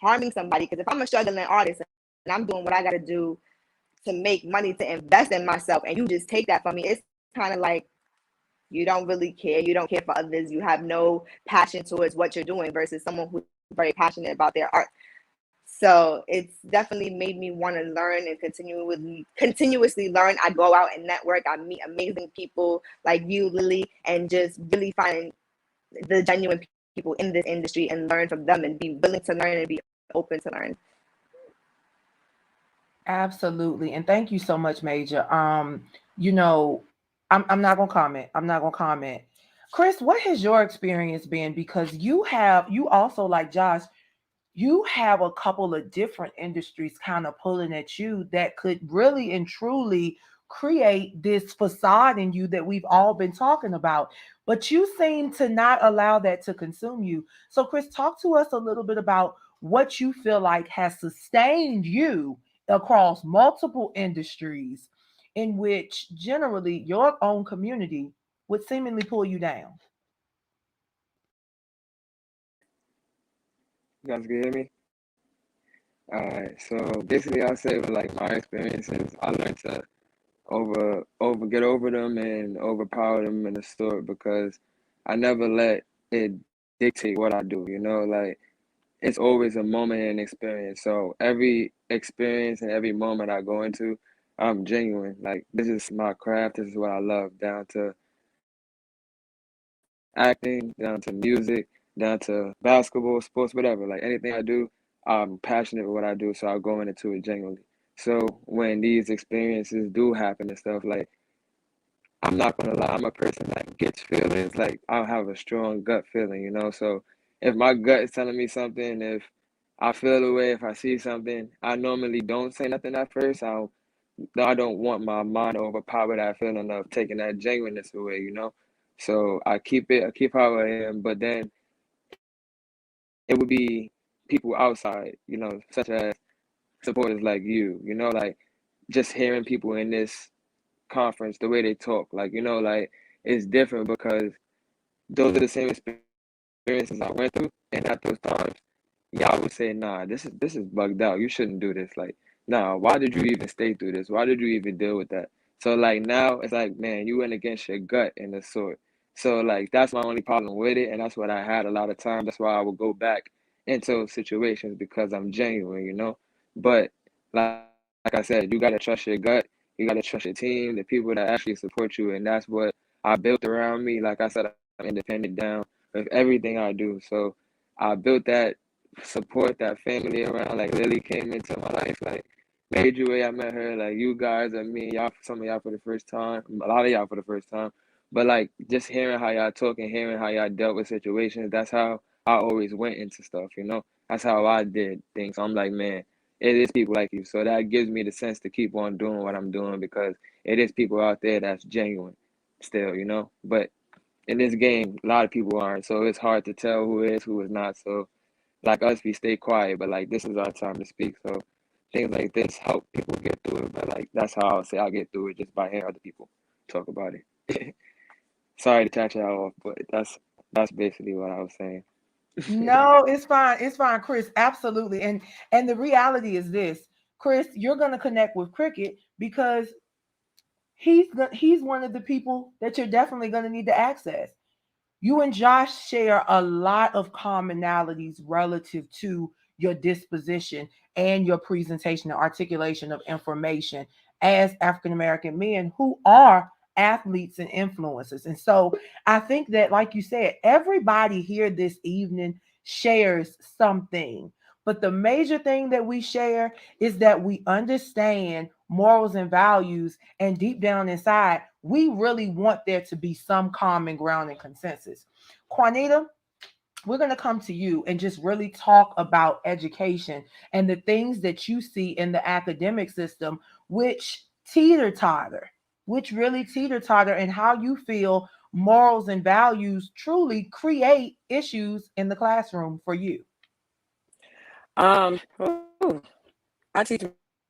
harming somebody? Because if I'm a struggling artist and I'm doing what I got to do to make money to invest in myself, and you just take that from me, it's kind of like, you don't really care. You don't care for others. You have no passion towards what you're doing versus someone who's very passionate about their art. So it's definitely made me want to learn and continuously learn. I go out and network. I meet amazing people like you, Lily, and just really find the genuine people in this industry and learn from them and be willing to learn and be open to learn. Absolutely. And thank you so much, Major. I'm not gonna comment. I'm not gonna comment. Chris, what has your experience been? Because you also, like Josh, you have a couple of different industries kind of pulling at you that could really and truly create this facade in you that we've all been talking about. But you seem to not allow that to consume you. So, Chris, talk to us a little bit about what you feel like has sustained you across multiple industries in which generally your own community would seemingly pull you down. You guys can hear me? All right. So basically, I'll say with like my experiences, I learned to get over them and overpower them in the store, because I never let it dictate what I do. Like, it's always a moment and experience. So every experience and every moment I go into, I'm genuine. Like, this is my craft. This is what I love, down to acting, down to music, down to basketball, sports, whatever. Like, anything I do, I'm passionate with what I do, so I'll go into it genuinely. So when these experiences do happen and stuff, like, I'm not gonna lie, I'm a person that gets feelings. Like, I'll have a strong gut feeling. So if my gut is telling me something, if I feel a way, if I see something, I normally don't say nothing at first. I don't want my mind to overpower that feeling of taking that genuineness away. So I keep how I am, but then it would be people outside, such as supporters like you know, like just hearing people in this conference, the way they talk, like, you know, like it's different because those are the same experiences I went through. And at those times, y'all would say, nah, this is bugged out. You shouldn't do this. Like, nah, why did you even stay through this? Why did you even deal with that? So like now it's like, man, you went against your gut in the sort. So like that's my only problem with it, and that's what I had a lot of time. That's why I would go back into situations because I'm genuine, you know. But like I said, you gotta trust your gut. You gotta trust your team, the people that actually support you, and that's what I built around me. Like I said, I'm independent down with everything I do. So I built that support, that family around. Like Lily came into my life, like major way I met her, like you guys and me, y'all, some of y'all for the first time, a lot of y'all for the first time. But like just hearing how y'all talk and hearing how y'all dealt with situations, that's how I always went into stuff, you know? That's how I did things. So I'm like, man, it is people like you. So that gives me the sense to keep on doing what I'm doing because it is people out there that's genuine still, you know? But in this game, a lot of people aren't. So it's hard to tell who is, who is not. So like us, we stay quiet, but like this is our time to speak. So things like this help people get through it. But like that's how I'll say I'll get through it just by hearing other people talk about it. Sorry to catch y'all off, but that's basically what I was saying. No, it's fine. It's fine, Chris. Absolutely. And the reality is this, Chris, you're gonna connect with Cricket because he's one of the people that you're definitely gonna need to access. You and Josh share a lot of commonalities relative to your disposition and your presentation and articulation of information as African American men who are athletes and influencers. And so I think that, like you said, everybody here this evening shares something. But the major thing that we share is that we understand morals and values, and deep down inside, we really want there to be some common ground and consensus. Juanita, we're going to come to you and just really talk about education and the things that you see in the academic system, which teeter totter, which really teeter totter, and how you feel morals and values truly create issues in the classroom for you. Ooh, I teach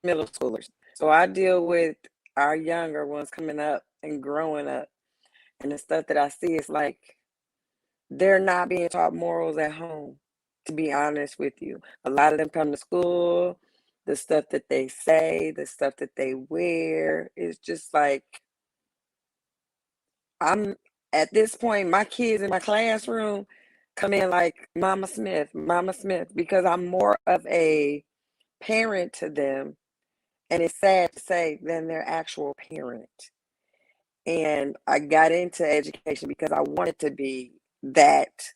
middle schoolers, so I deal with our younger ones coming up and growing up, and the stuff that I see is like they're not being taught morals at home. To be honest with you, a lot of them come to school. The stuff that they say, the stuff that they wear, is just like I'm at this point. My kids in my classroom come in like Mama Smith, because I'm more of a parent to them, and it's sad to say, than their actual parent. And I got into education because I wanted to be that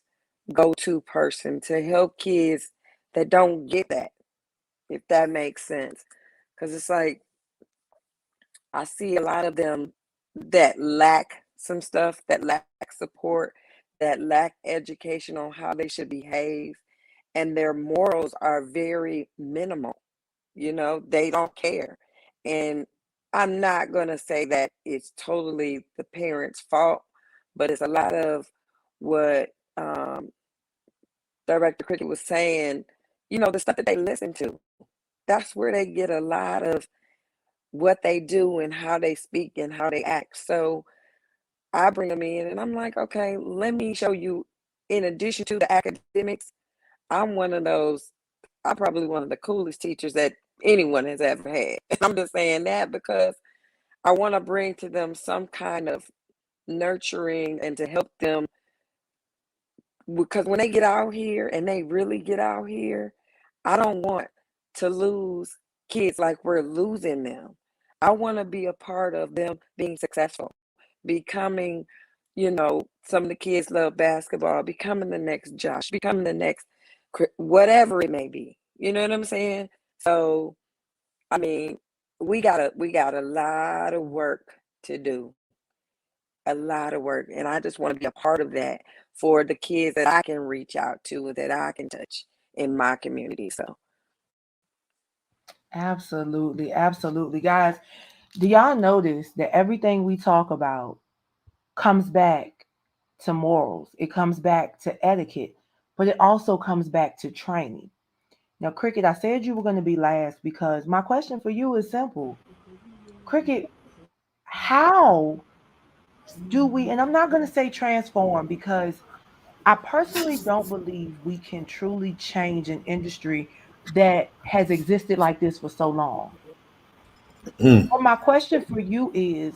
go-to person to help kids that don't get that, if that makes sense. Because it's like I see a lot of them that lack some stuff, that lack support, that lack education on how they should behave, and their morals are very minimal. You know, they don't care. And I'm not going to say that it's totally the parents' fault, but it's a lot of what Director Cricket was saying, you know, the stuff that they listen to. That's where they get a lot of what they do and how they speak and how they act. So I bring them in and I'm like, okay, let me show you, in addition to the academics, I'm one of those, I'm probably one of the coolest teachers that anyone has ever had. And I'm just saying that because I want to bring to them some kind of nurturing and to help them, because when they get out here and they really get out here, I don't want to lose kids like we're losing them. I want to be a part of them being successful, becoming, you know, some of the kids love basketball, becoming the next Josh, becoming the next whatever it may be. You know what I'm saying? So, I mean, we got a lot of work to do, a lot of work, and I just want to be a part of that for the kids that I can reach out to, that I can touch in my community. So, Absolutely, absolutely. Guys, do y'all notice that everything we talk about comes back to morals? It comes back to etiquette, but it also comes back to training. Now, Cricket, I said you were going to be last because my question for you is simple. Cricket, how do we, and I'm not going to say transform because I personally don't believe we can truly change an industry that has existed like this for so long. But my question for you is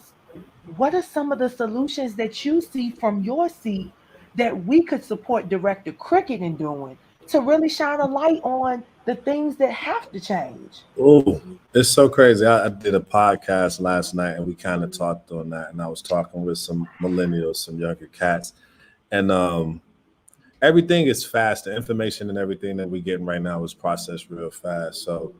what are some of the solutions that you see from your seat that we could support Director Cricket in doing to really shine a light on the things that have to change? Oh, it's so crazy. I did a podcast last night and we kind of talked on that. And I was talking with some millennials, some younger cats. And everything is fast. The information and everything that we're getting right now is processed real fast. So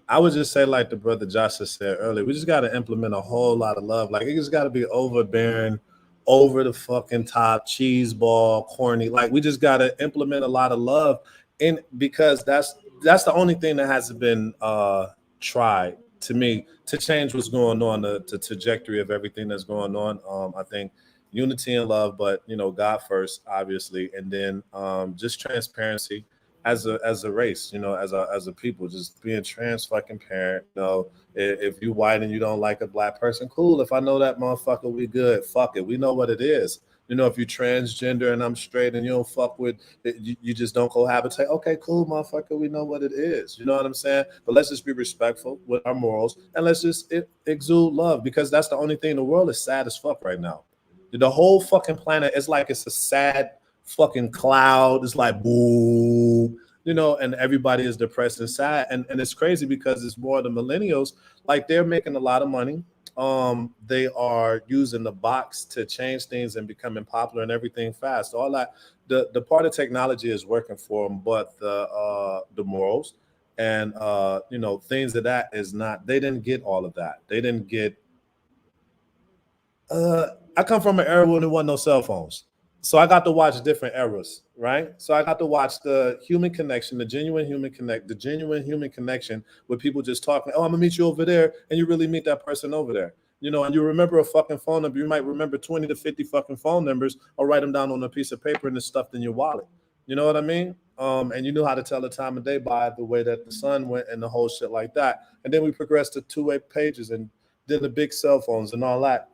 I would just say, like the brother Joshua said earlier, we just got to implement a whole lot of love. Like, it just got to be overbearing, over the fucking top, cheese ball, corny. Like, we just got to implement a lot of love, and because that's the only thing that hasn't been tried to me to change what's going on, the trajectory of everything that's going on. I think unity and love, but God first, obviously, and then just transparency as a race, as a people, just being trans fucking parent. If you white and you don't like a black person, cool. If I know that motherfucker, we good. Fuck it. We know what it is. If you're transgender and I'm straight and you don't fuck with it, you just don't cohabitate. Okay, cool, motherfucker. We know what it is. You know what I'm saying? But let's just be respectful with our morals and let's just exude love, because that's the only thing. The world is sad as fuck right now. The whole fucking planet is like it's a sad fucking cloud. It's like boo, and everybody is depressed and sad. And it's crazy because it's more the millennials, like they're making a lot of money. They are using the box to change things and becoming popular and everything fast. All that, the part of technology is working for them, but the morals and things of that is not. They didn't get all of that. They didn't get. I come from an era when there wasn't no cell phones. So I got to watch different eras, right? So I got to watch the human connection, the genuine human connection with people just talking. Oh, I'm gonna meet you over there, and you really meet that person over there, and you remember a fucking phone number. You might remember 20 to 50 fucking phone numbers, or write them down on a piece of paper and it's stuffed in your wallet. You know what I mean? And you knew how to tell the time of day by the way that the sun went and the whole shit like that. And then we progressed to two-way pages and then the big cell phones and all that.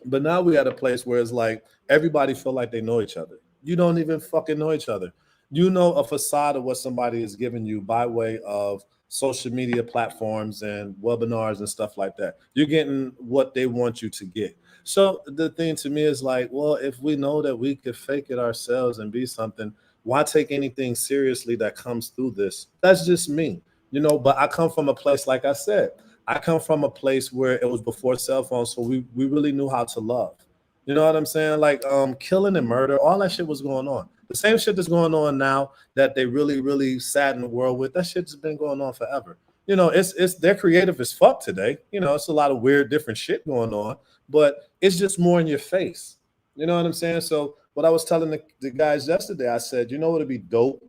But now we at a place where it's like everybody feel like they know each other. You don't even fucking know each other. You know a facade of what somebody is giving you by way of social media platforms and webinars and stuff like that. You're getting what they want you to get. So the thing to me is like, well, if we know that we could fake it ourselves and be something, why take anything seriously that comes through this? That's just me, but I come from a place, like I said, I come from a place where it was before cell phones, so we really knew how to love. You know what I'm saying? Like killing and murder, all that shit was going on. The same shit that's going on now that they really, really sadden the world with, that shit's been going on forever. It's they're creative as fuck today. It's a lot of weird, different shit going on, but it's just more in your face. You know what I'm saying? So what I was telling the guys yesterday, I said, what would be dope?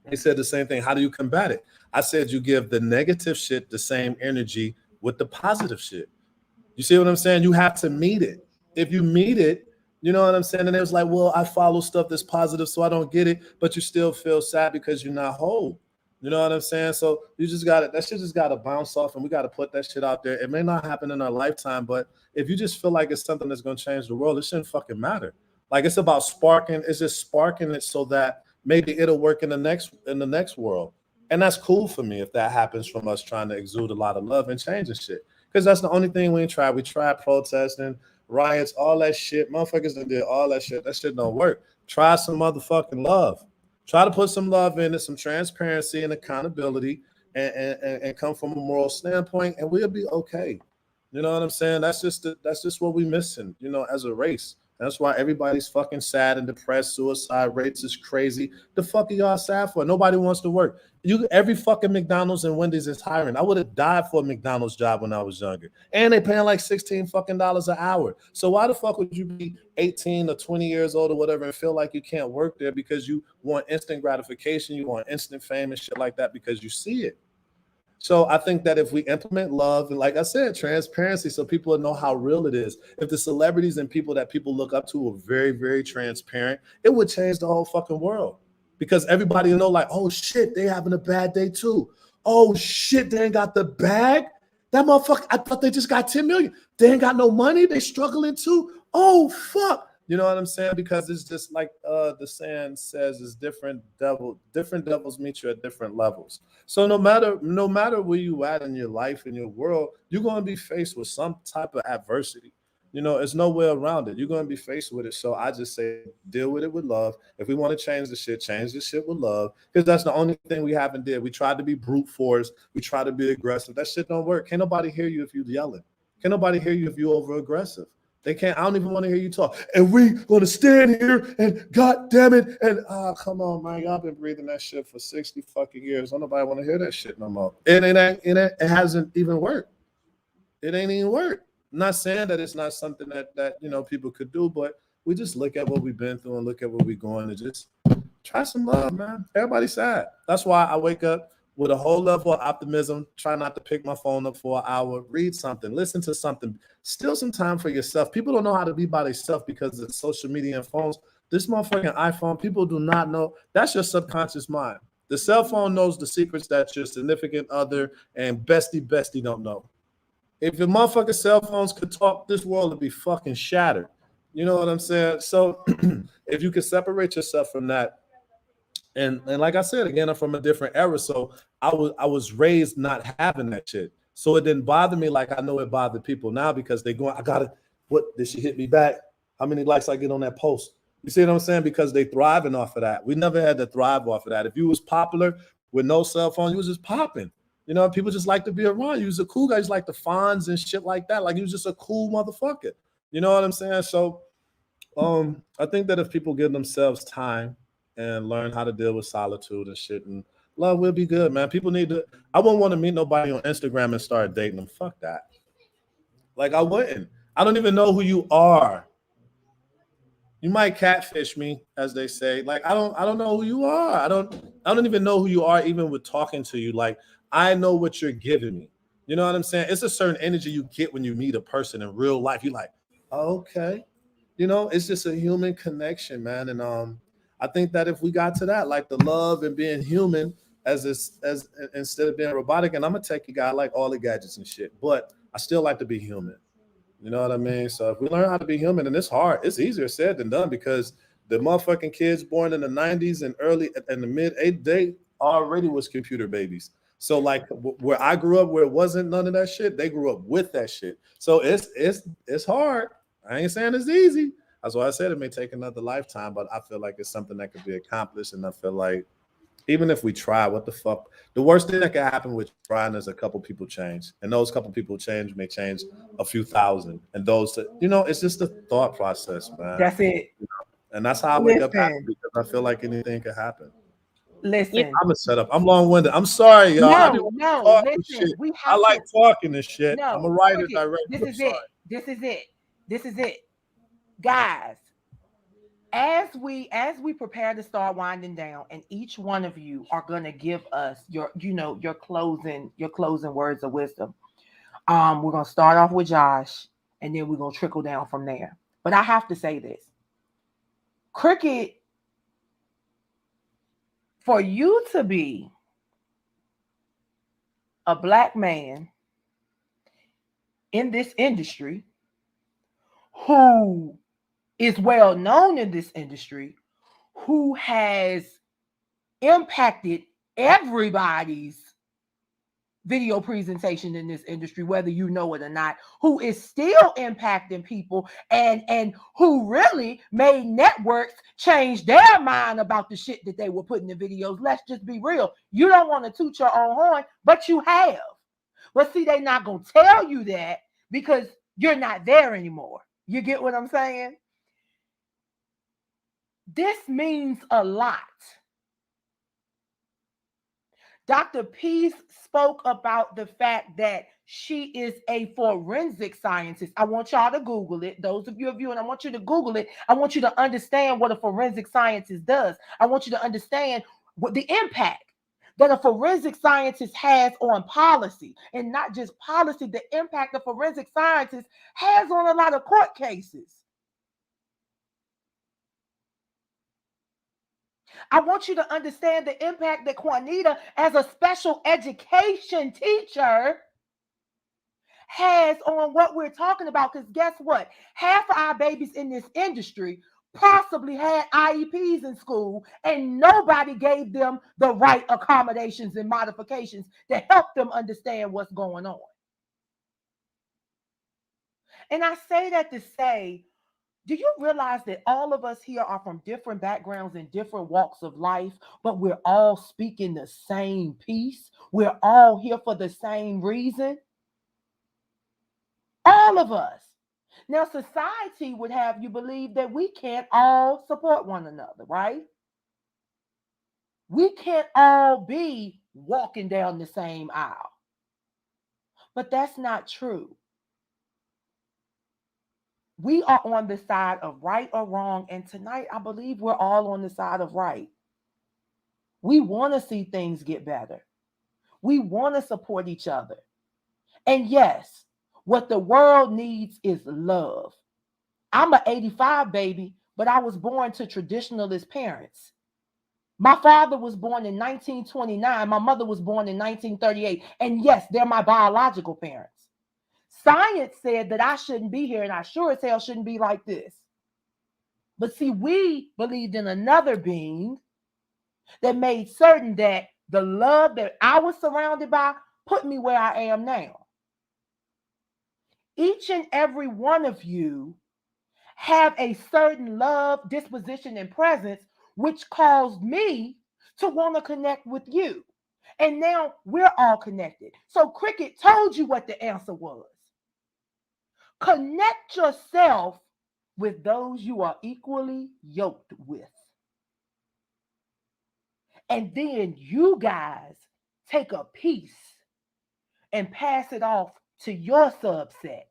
They said the same thing. How do you combat it? I said you give the negative shit the same energy with the positive shit. You see what I'm saying? You have to meet it. If you meet it, you know what I'm saying? And it was like, well, I follow stuff that's positive, so I don't get it, but you still feel sad because you're not whole. You know what I'm saying? So you just got it. That shit just got to bounce off, and we got to put that shit out there. It may not happen in our lifetime, but if you just feel like it's something that's going to change the world, it shouldn't fucking matter. Like, it's about sparking. It's just sparking it so that maybe it'll work in the next world. And that's cool for me if that happens from us trying to exude a lot of love and change and shit. Because that's the only thing we ain't tried. We tried protesting, riots, all that shit. Motherfuckers that did all that shit. That shit don't work. Try some motherfucking love. Try to put some love in it, some transparency and accountability, and come from a moral standpoint, and we'll be okay. You know what I'm saying? That's just what we missing, as a race. That's why everybody's fucking sad and depressed. Suicide rates is crazy. The fuck are y'all sad for? Nobody wants to work. Every fucking McDonald's and Wendy's is hiring. I would have died for a McDonald's job when I was younger. And they paying like $16 fucking an hour. So why the fuck would you be 18 or 20 years old or whatever and feel like you can't work there because you want instant gratification, you want instant fame and shit like that because you see it? So I think that if we implement love and, like I said, transparency, so people know how real it is. If the celebrities and people that people look up to are very, very transparent, it would change the whole fucking world. because everybody know like, oh shit, they having a bad day too. Oh shit, they ain't got the bag. That motherfucker, I thought they just got 10 million. They ain't got no money. They struggling too. Oh fuck. You know what I'm saying? Because it's just like the saying says, it's different devils meet you at different levels. So no matter where you at in your life, in your world, you're going to be faced with some type of adversity. You know, there's no way around it. You're going to be faced with it. So I just say, deal with it with love. If we want to change the shit with love, because that's the only thing we haven't did. We tried to be brute force. We try to be aggressive. That shit don't work. Can't nobody hear you if you yelling. Can't nobody hear you if you over aggressive. They can't. I don't even want to hear you talk. And we going to stand here and God damn it. And come on, man. Y'all been breathing that shit for 60 fucking years. Don't nobody want to hear that shit no more. It hasn't even worked. It ain't even worked. I'm not saying that it's not something that you know people could do, but we just look at what we've been through and look at where we're going and just try some love, man. Everybody's sad. That's why I wake up with a whole level of optimism, try not to pick my phone up for an hour, read something, listen to something, steal some time for yourself. People don't know how to be by themselves because of social media and phones. This motherfucking iPhone, people do not know. That's your subconscious mind. The cell phone knows the secrets that your significant other and bestie don't know. If your motherfucking cell phones could talk, this world would be fucking shattered. You know what I'm saying? So if you could separate yourself from that, and like I said, again, I'm from a different era, so I was raised not having that shit. So it didn't bother me like I know it bothered people now because they going, I gotta, what, did she hit me back? How many likes I get on that post? You see what I'm saying? Because they thriving off of that. We never had to thrive off of that. If you was popular with no cell phone, you was just popping. You know, people just like to be around you. You was a cool guy, just like the Fonz and shit like that. Like he was just a cool motherfucker. You know what I'm saying? So I think that if people give themselves time and learn how to deal with solitude and shit, and love will be good, man. People need to. I wouldn't want to meet nobody on Instagram and start dating them. Fuck that. Like I wouldn't. I don't even know who you are. You might catfish me, as they say. Like I don't know who you are. I don't even know who you are, even with talking to you. Like I know what you're giving me. You know what I'm saying? It's a certain energy you get when you meet a person in real life. You're like, oh, okay. You know, it's just a human connection, man. And I think that if we got to that, like the love and being human as instead of being robotic, and I'm a techie guy, I like all the gadgets and shit, but I still like to be human. You know what I mean? So if we learn how to be human, and it's hard, it's easier said than done because the motherfucking kids born in the 90s and early and the mid 80s, they already was computer babies. So like where I grew up, where it wasn't none of that shit, they grew up with that shit. So it's hard. I ain't saying it's easy. That's why I said it may take another lifetime, but I feel like it's something that could be accomplished. And I feel like even if we try, what the fuck? The worst thing that can happen with trying is a couple people change. And those couple people change may change a few thousand. And those, you know, it's just a thought process, man. That's it. You know? And that's how I wake up happy because I feel like anything could happen. Listen. I'm a setup. I'm long-winded. I'm sorry, y'all. No, listen. We have I like talking this shit. No, I'm a writer, director. This is it. Guys, as we prepare to start winding down, and each one of you are going to give us your closing words of wisdom. We're going to start off with Josh, and then we're going to trickle down from there. But I have to say this. Cricket, for you to be a Black man in this industry who is well known in this industry, who has impacted everybody's video presentation in this industry, whether you know it or not, who is still impacting people and who really made networks change their mind about the shit that they were putting in videos. Let's just be real. You don't want to toot your own horn, but you have. But see, they're not going to tell you that because you're not there anymore. You get what I'm saying? This means a lot. Dr. Peace spoke about the fact that she is a forensic scientist. I want y'all to Google it. Those of you and I want you to Google it. I want you to understand what a forensic scientist does. I want you to understand what the impact that a forensic scientist has on policy, and not just policy, the impact a forensic scientist has on a lot of court cases. I want you to understand the impact that Juanita, as a special education teacher, has on what we're talking about. Because guess what? Half of our babies in this industry possibly had IEPs in school, and nobody gave them the right accommodations and modifications to help them understand what's going on. And I say that to say, do you realize that all of us here are from different backgrounds and different walks of life, but we're all speaking the same piece? We're all here for the same reason. All of us. Now, society would have you believe that we can't all support one another, right? We can't all be walking down the same aisle. But that's not true. We are on the side of right or wrong. And tonight, I believe we're all on the side of right. We want to see things get better. We want to support each other. And yes, what the world needs is love. I'm an 85 baby, but I was born to traditionalist parents. My father was born in 1929. My mother was born in 1938. And yes, they're my biological parents. Science said that I shouldn't be here, and I sure as hell shouldn't be like this. But see, we believed in another being that made certain that the love that I was surrounded by put me where I am now. Each and every one of you have a certain love, disposition, and presence, which caused me to want to connect with you. And now we're all connected. So Cricket told you what the answer was. Connect yourself with those you are equally yoked with. And then you guys take a piece and pass it off to your subset.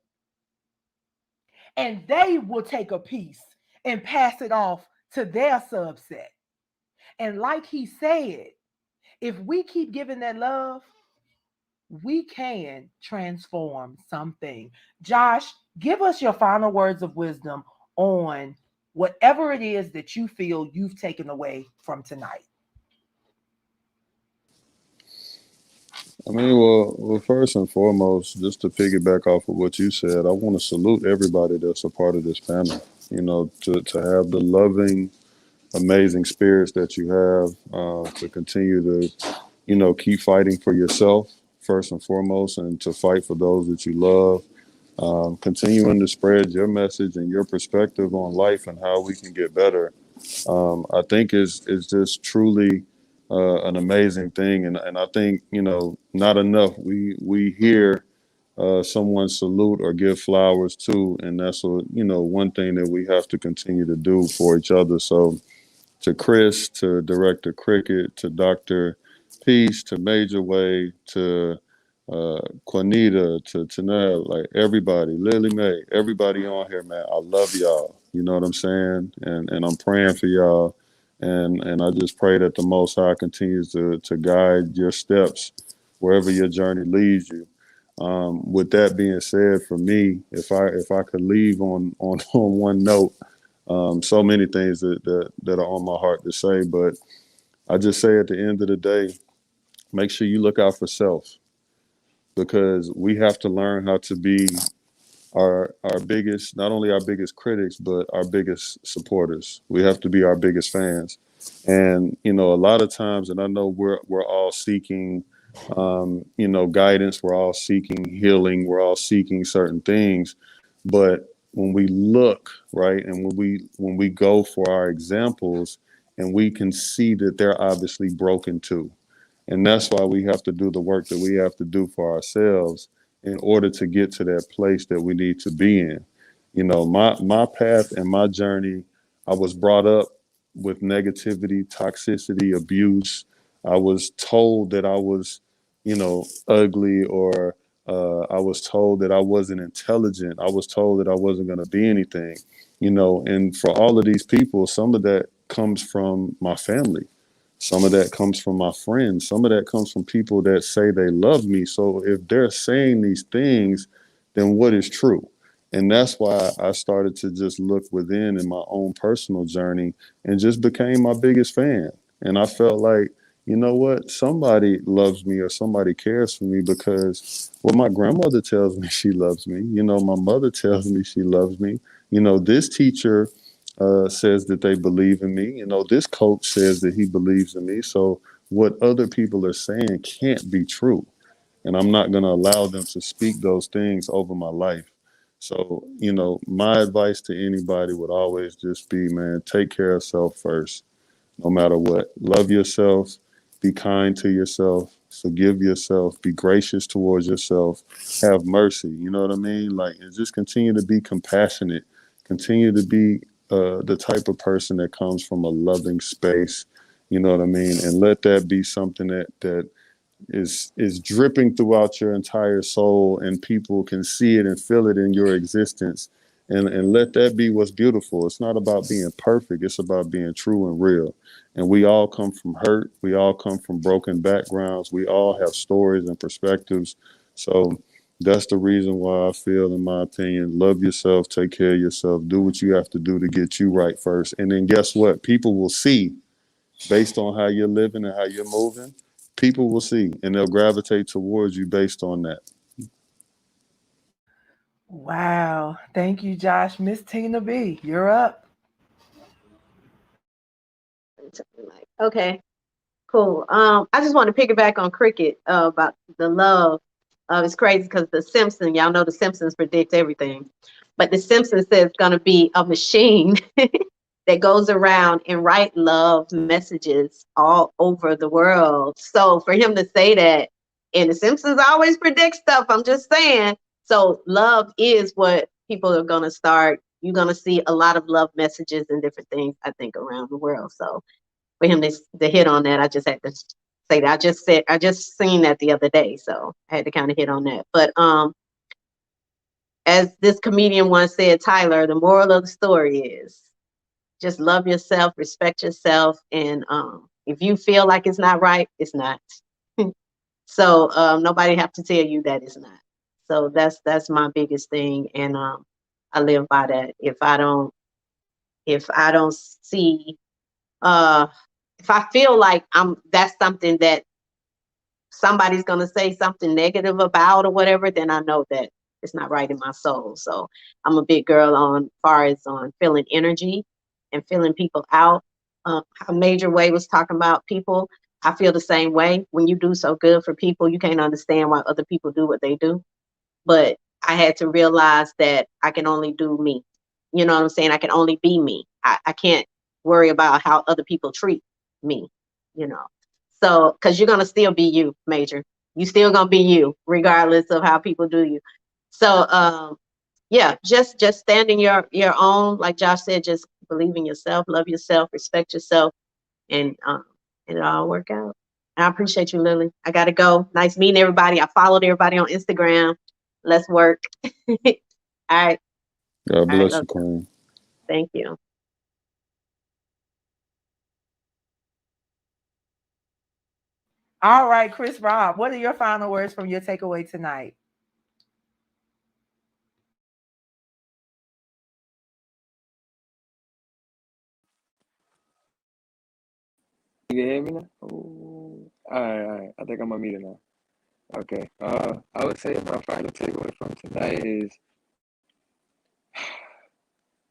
And they will take a piece and pass it off to their subset. And like he said, if we keep giving that love, we can transform something. Josh, give us your final words of wisdom on whatever it is that you feel you've taken away from tonight. I mean, well, first and foremost, just to piggyback off of what you said, I want to salute everybody that's a part of this panel. You know, to have the loving, amazing spirits that you have, to continue to, you know, keep fighting for yourself first and foremost, and to fight for those that you love. Continuing to spread your message and your perspective on life and how we can get better. I think is just truly an amazing thing, and I think, you know, not enough we hear someone salute or give flowers to, and that's one thing that we have to continue to do for each other. So to Chris, to Director Cricket, to Dr. Peace, to Major Way, to Juanita, to Tanel, like everybody, Lily Mae, everybody on here, man, I love y'all. You know what I'm saying? And I'm praying for y'all. And I just pray that the Most High continues to guide your steps wherever your journey leads you. With that being said, for me, if I could leave on one note, so many things that are on my heart to say, but I just say at the end of the day, make sure you look out for self, because we have to learn how to be our biggest, not only our biggest critics, but our biggest supporters. We have to be our biggest fans. And, you know, a lot of times, and I know we're all seeking, guidance, we're all seeking healing, we're all seeking certain things. But when we look, right, and when we go for our examples, and we can see that they're obviously broken too. And that's why we have to do the work that we have to do for ourselves in order to get to that place that we need to be in. You know, my path and my journey, I was brought up with negativity, toxicity, abuse. I was told that I was, ugly, or I was told that I wasn't intelligent. I was told that I wasn't going to be anything, and for all of these people, some of that comes from my family. Some of that comes from my friends. Some of that comes from people that say they love me. So if they're saying these things, then what is true? And that's why I started to just look within in my own personal journey and just became my biggest fan. And I felt like, you know what, somebody loves me or somebody cares for me because, well, my grandmother tells me she loves me. You know, my mother tells me she loves me. You know, this teacher says that they believe in me. You know, this coach says that he believes in me. So what other people are saying can't be true. And I'm not going to allow them to speak those things over my life. So, you know, my advice to anybody would always just be, man, take care of self first, no matter what. Love yourself, be kind to yourself, forgive yourself, be gracious towards yourself, have mercy. You know what I mean? Like, and just continue to be compassionate, continue to be the type of person that comes from a loving space. You know what I mean? And let that be something that is dripping throughout your entire soul, and people can see it and feel it in your existence, and let that be what's beautiful. It's not about being perfect, it's about being true and real. And we all come from hurt, we all come from broken backgrounds, we all have stories and perspectives. So that's the reason why I feel, in my opinion, love yourself, take care of yourself, do what you have to do to get you right first. And then guess what, people will see, based on how you're living and how you're moving, people will see and they'll gravitate towards you based on that. Wow. Thank you, Josh. Miss Tina B, you're up. Okay, cool. I just want to piggyback on Cricket about the love. It's crazy because the Simpsons, y'all know the Simpsons predict everything, but the Simpsons says it's gonna be a machine that goes around and write love messages all over the world. So for him to say that, and the Simpsons always predict stuff, I'm just saying. So love is what people are gonna start. You're gonna see a lot of love messages and different things, I think, around the world. So for him to hit on that, I just had to say that. I just seen that the other day, so I had to kind of hit on that. But as this comedian once said, Tyler, the moral of the story is just love yourself, respect yourself, and if you feel like it's not right, it's not. So nobody have to tell you that it's not. So that's my biggest thing, and I live by that. If I don't see if I feel like that's something that somebody's gonna say something negative about or whatever, then I know that it's not right in my soul. So I'm a big girl on far as on feeling energy and feeling people out. How Major Way was talking about people. I feel the same way. When you do so good for people, you can't understand why other people do what they do. But I had to realize that I can only do me. You know what I'm saying? I can only be me. I can't worry about how other people treat me, you know. So, because you're gonna still be you, Major. You still gonna be you, regardless of how people do you. So, yeah, just standing your own, like Josh said, just believe in yourself, love yourself, respect yourself, and it'll all work out. I appreciate you, Lily. I gotta go. Nice meeting everybody. I followed everybody on Instagram. Let's work. All right. God All right. bless you, Queen. Thank you. All right, Chris Rob, what are your final words from your takeaway tonight? You can hear me now? Ooh. All right. I think I'm on mute now. Okay. I would say my final takeaway from tonight is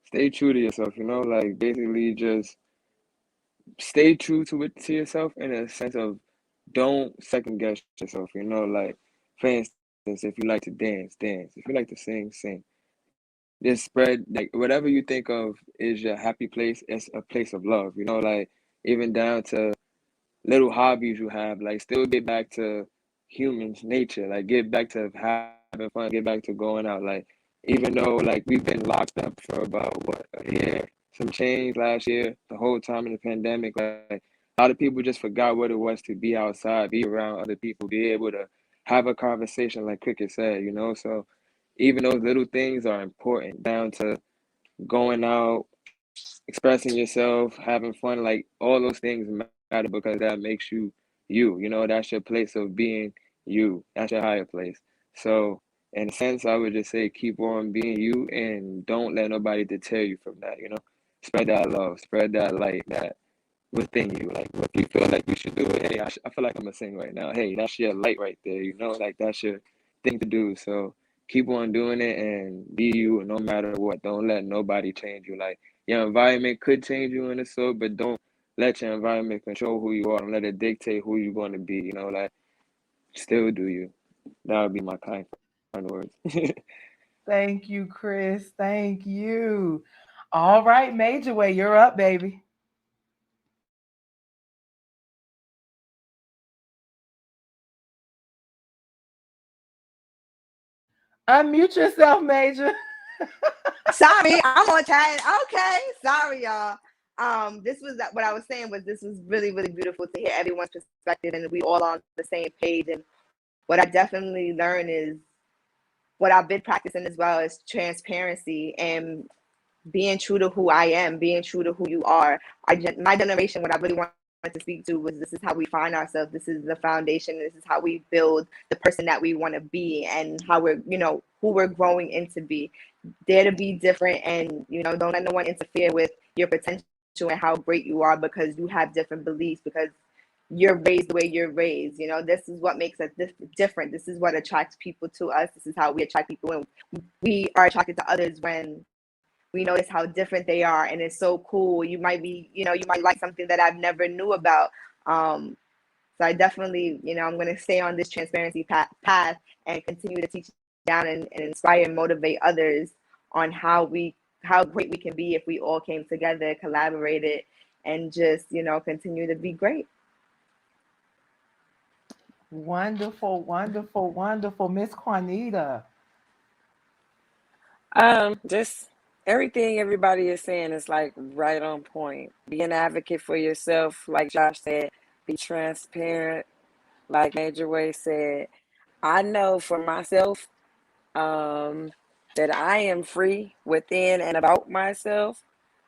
stay true to yourself. You know, like basically just stay true to yourself in a sense of don't second guess yourself. You know, like for instance, if you like to dance, dance. If you like to sing, sing. Just spread like whatever you think of is your happy place. It's a place of love. You know, like even down to little hobbies you have, like still get back to humans nature, like get back to having fun, get back to going out, like even though like we've been locked up for about what, a year, some change last year, the whole time in the pandemic, like a lot of people just forgot what it was to be outside, be around other people, be able to have a conversation like Cricket said, you know. So even those little things are important, down to going out, expressing yourself, having fun, like all those things matter because that makes you you. You know, that's your place of being you. That's your higher place. So in a sense, I would just say keep on being you and don't let nobody deter you from that, you know. Spread that love, spread that light, that within you. Like, if you feel like you should do it, hey, I feel like I'm gonna sing right now. Hey, that's your light right there. Like that's your thing to do. So keep on doing it and be you, no matter what. Don't let nobody change you. Like, your environment could change you in a sort, but don't let your environment control who you are. Don't let it dictate who you're going to be. Like, still do you. That would be my kind words. Thank you, Chris. Thank you. All right, Major Way, you're up, baby. Unmute yourself, Major. Sorry, I'm on time. Okay, sorry, y'all. This was what I was saying was this was really, really beautiful to hear everyone's perspective and we all on the same page. And what I definitely learned is what I've been practicing as well is transparency and being true to who I am, being true to who you are. My generation, what I really wanted to speak to was this is how we find ourselves. This is the foundation. This is how we build the person that we want to be and how we're, who we're growing into be. Dare to be different and, don't let no one interfere with your potential and how great you are because you have different beliefs, because you're raised the way you're raised. This is what makes us different. This is what attracts people to us. This is how we attract people, and we are attracted to others when we notice how different they are, and it's so cool. You might be, you might like something that I've never knew about. So I definitely, I'm going to stay on this transparency path and continue to teach down and inspire and motivate others on how great we can be if we all came together, collaborated, and just, continue to be great. Wonderful, wonderful, wonderful. Miss Juanita. Just everything everybody is saying is like right on point. Be an advocate for yourself, like Josh said. Be transparent, like Major Way said. I know for myself, that I am free within and about myself.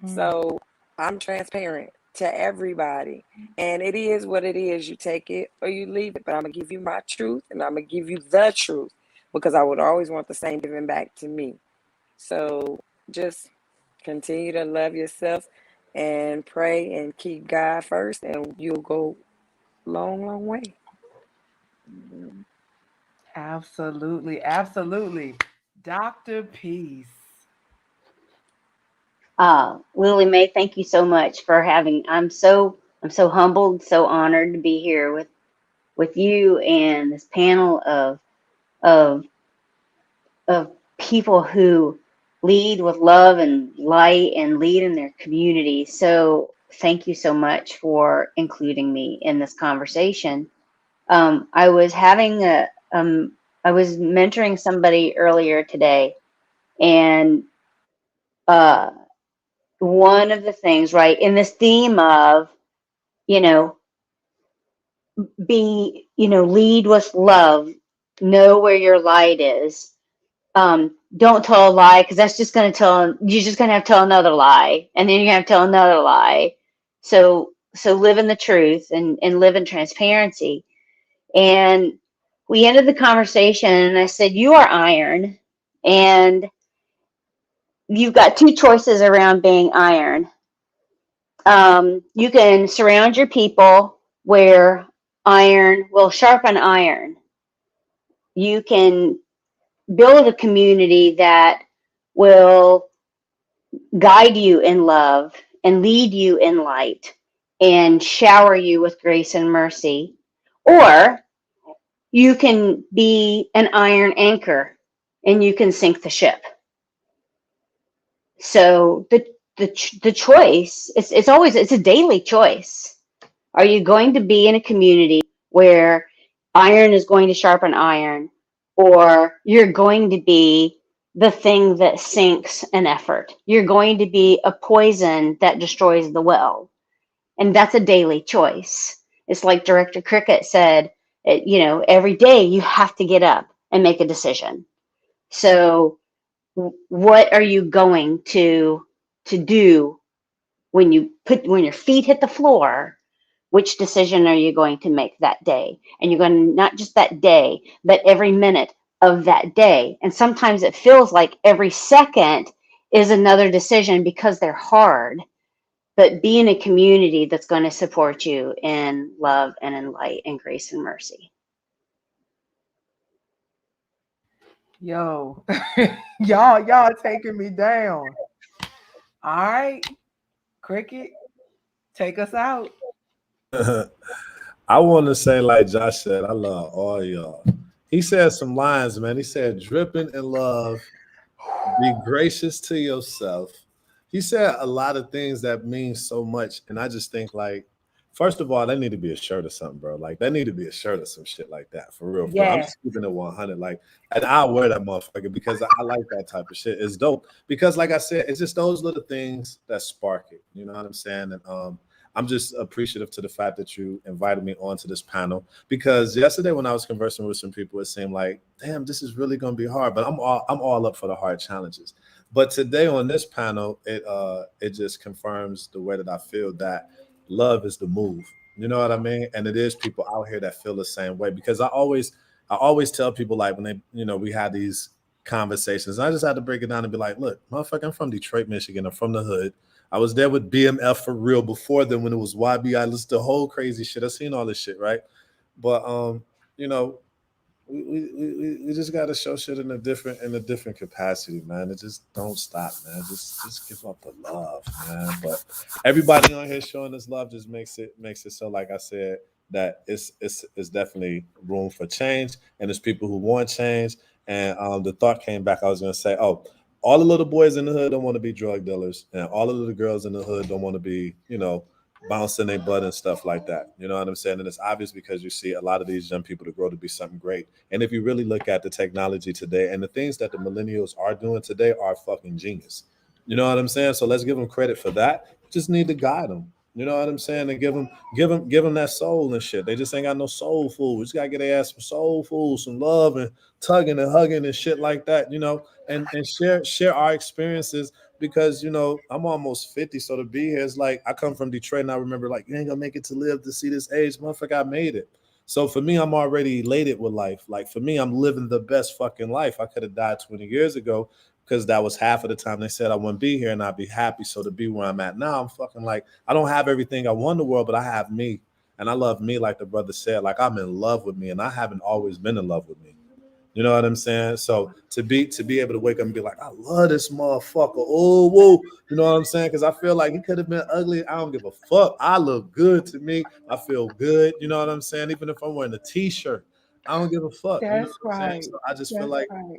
So I'm transparent to everybody. And it is what it is. You take it or you leave it. But I'm going to give you my truth and I'm going to give you the truth because I would always want the same given back to me. So just continue to love yourself and pray and keep God first and you'll go long, long way. Absolutely, absolutely. Dr. Peace. Lily Mae, thank you so much for having. I'm so humbled, so honored to be here with you and this panel of people who lead with love and light and lead in their community. So thank you so much for including me in this conversation. I was mentoring somebody earlier today, and one of the things, right, in this theme of, lead with love, know where your light is. Don't tell a lie, because that's just going to you're just going to have to tell another lie, and then you're going to have to tell another lie. So live in the truth and live in transparency. And we ended the conversation and I said, you are iron, and you've got two choices around being iron. You can surround your people where iron will sharpen iron. You can build a community that will guide you in love and lead you in light and shower you with grace and mercy. Or you can be an iron anchor and you can sink the ship. So the choice, it's a daily choice. Are you going to be in a community where iron is going to sharpen iron, or you're going to be the thing that sinks an effort? You're going to be a poison that destroys the well. And that's a daily choice. It's like Director Cricket said, every day you have to get up and make a decision. So what are you going to do when your feet hit the floor? Which decision are you going to make that day? And you're going to, not just that day, but every minute of that day. And sometimes it feels like every second is another decision because they're hard. but be in a community that's going to support you in love and in light and grace and mercy. Yo, y'all taking me down. All right, Cricket, take us out. I want to say, like Josh said, I love all y'all. He said some lines, man. He said, dripping in love, be gracious to yourself. He said a lot of things that mean so much. And I just think, like, first of all, they need to be a shirt or something, bro. Like, they need to be a shirt or some shit like that. For real. I'm Yes. just keeping it 100. Like, and I'll wear that motherfucker because I like that type of shit. It's dope. Because, like I said, it's just those little things that spark it. You know what I'm saying? And I'm just appreciative to the fact that you invited me onto this panel, because yesterday when I was conversing with some people, it seemed like, damn, this is really going to be hard, but I'm all up for the hard challenges. But today on this panel, it just confirms the way that I feel, that love is the move. You know what I mean? And it is people out here that feel the same way, because I always tell people, like, when they, you know, we had these conversations, I just had to break it down and be like, look, motherfucker, I'm from Detroit, Michigan. I'm from the hood. I was there with BMF for real before then, when it was YB. I listened to the whole crazy shit. I've seen all this shit, right? But you know, we just gotta show shit in a different capacity, man. It just don't stop, man. Just give up the love, man. But everybody on here showing this love just makes it so, like I said, that it's definitely room for change, and there's people who want change. And the thought came back. I was gonna say, oh, all the little boys in the hood don't want to be drug dealers, and all of the girls in the hood don't want to be, you know, bouncing their butt and stuff like that. You know what I'm saying? And it's obvious because you see a lot of these young people to grow to be something great. And if you really look at the technology today and the things that the millennials are doing today are fucking genius. You know what I'm saying? So let's give them credit for that. Just need to guide them. You know what I'm saying? And give them that soul and shit. They just ain't got no soul food. We just gotta get their ass some soul food, some love and tugging and hugging and shit like that, you know, and share our experiences, because, you know, I'm almost 50. So to be here is like, I come from Detroit and I remember, like, you ain't gonna make it to live to see this age. Motherfucker, I made it. So for me, I'm already elated with life. Like, for me, I'm living the best fucking life. I could have died 20 years ago, because that was half of the time they said I wouldn't be here and I'd be happy. So to be where I'm at now, I'm fucking like, I don't have everything I want in the world, but I have me. And I love me, like the brother said. Like, I'm in love with me, and I haven't always been in love with me. You know what I'm saying? So to be able to wake up and be like, I love this motherfucker. Oh, whoa. You know what I'm saying? Because I feel like he could have been ugly. I don't give a fuck. I look good to me. I feel good. You know what I'm saying? Even if I'm wearing a t-shirt, I don't give a fuck. You know That's what I'm saying? right. So I just feel That's like, right.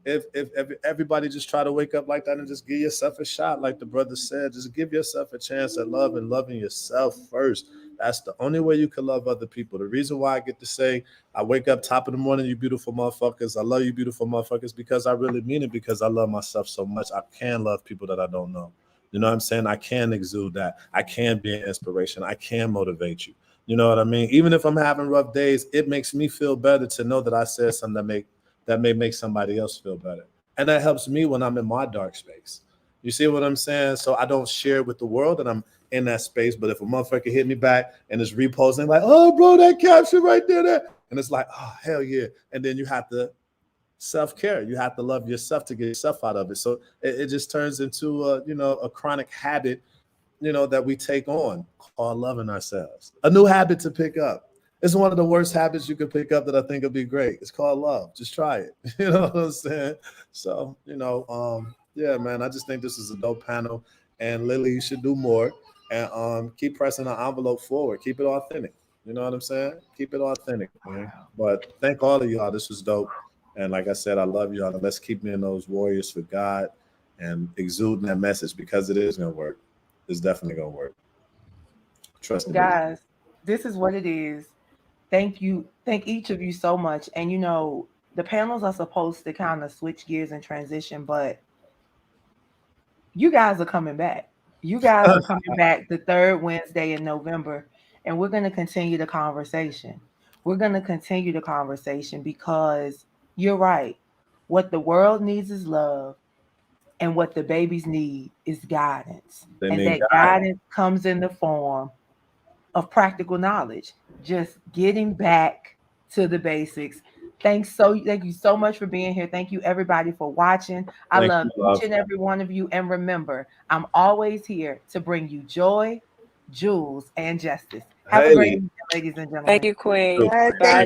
if everybody just try to wake up like that and just give yourself a shot, like the brother said, just give yourself a chance at love and loving yourself first. That's the only way you can love other people. The reason why I get to say I wake up top of the morning, you beautiful motherfuckers, I love you beautiful motherfuckers, because I really mean it, because I love myself so much. I can love people that I don't know. You know what I'm saying? I can exude that. I can be an inspiration. I can motivate you. You know what I mean? Even if I'm having rough days, it makes me feel better to know that I said something that may make somebody else feel better. And that helps me when I'm in my dark space. You see what I'm saying? So I don't share with the world that I'm in that space. But if a motherfucker hit me back and is reposting, like, oh, bro, that caption right there. And it's like, oh, hell yeah. And then you have to self-care. You have to love yourself to get yourself out of it. So it just turns into a chronic habit, that we take on, called loving ourselves. A new habit to pick up. It's one of the worst habits you could pick up that I think would be great. It's called love. Just try it. You know what I'm saying? So, yeah, man, I just think this is a dope panel. And Lily, you should do more. And keep pressing the envelope forward. Keep it authentic. You know what I'm saying? Keep it authentic, man. But thank all of y'all. This was dope. And like I said, I love y'all. And let's keep being those warriors for God and exuding that message, because it is going to work. It's definitely going to work. Trust me. Guys, this is what it is. Thank you. Thank each of you so much. And the panels are supposed to kind of switch gears and transition, but you guys are coming back. You guys are coming back the third Wednesday in November, and we're going to continue the conversation. We're going to continue the conversation, because you're right. What the world needs is love, and what the babies need is guidance. And that guidance comes in the form of practical knowledge, just getting back to the basics, Thank you so much for being here. Thank you everybody for watching. I Thank love you, love. each and every one of you. And remember, I'm always here to bring you joy, jewels, and justice. Have a great Hey. evening, ladies and gentlemen. Thank you, Queen. Thank Bye.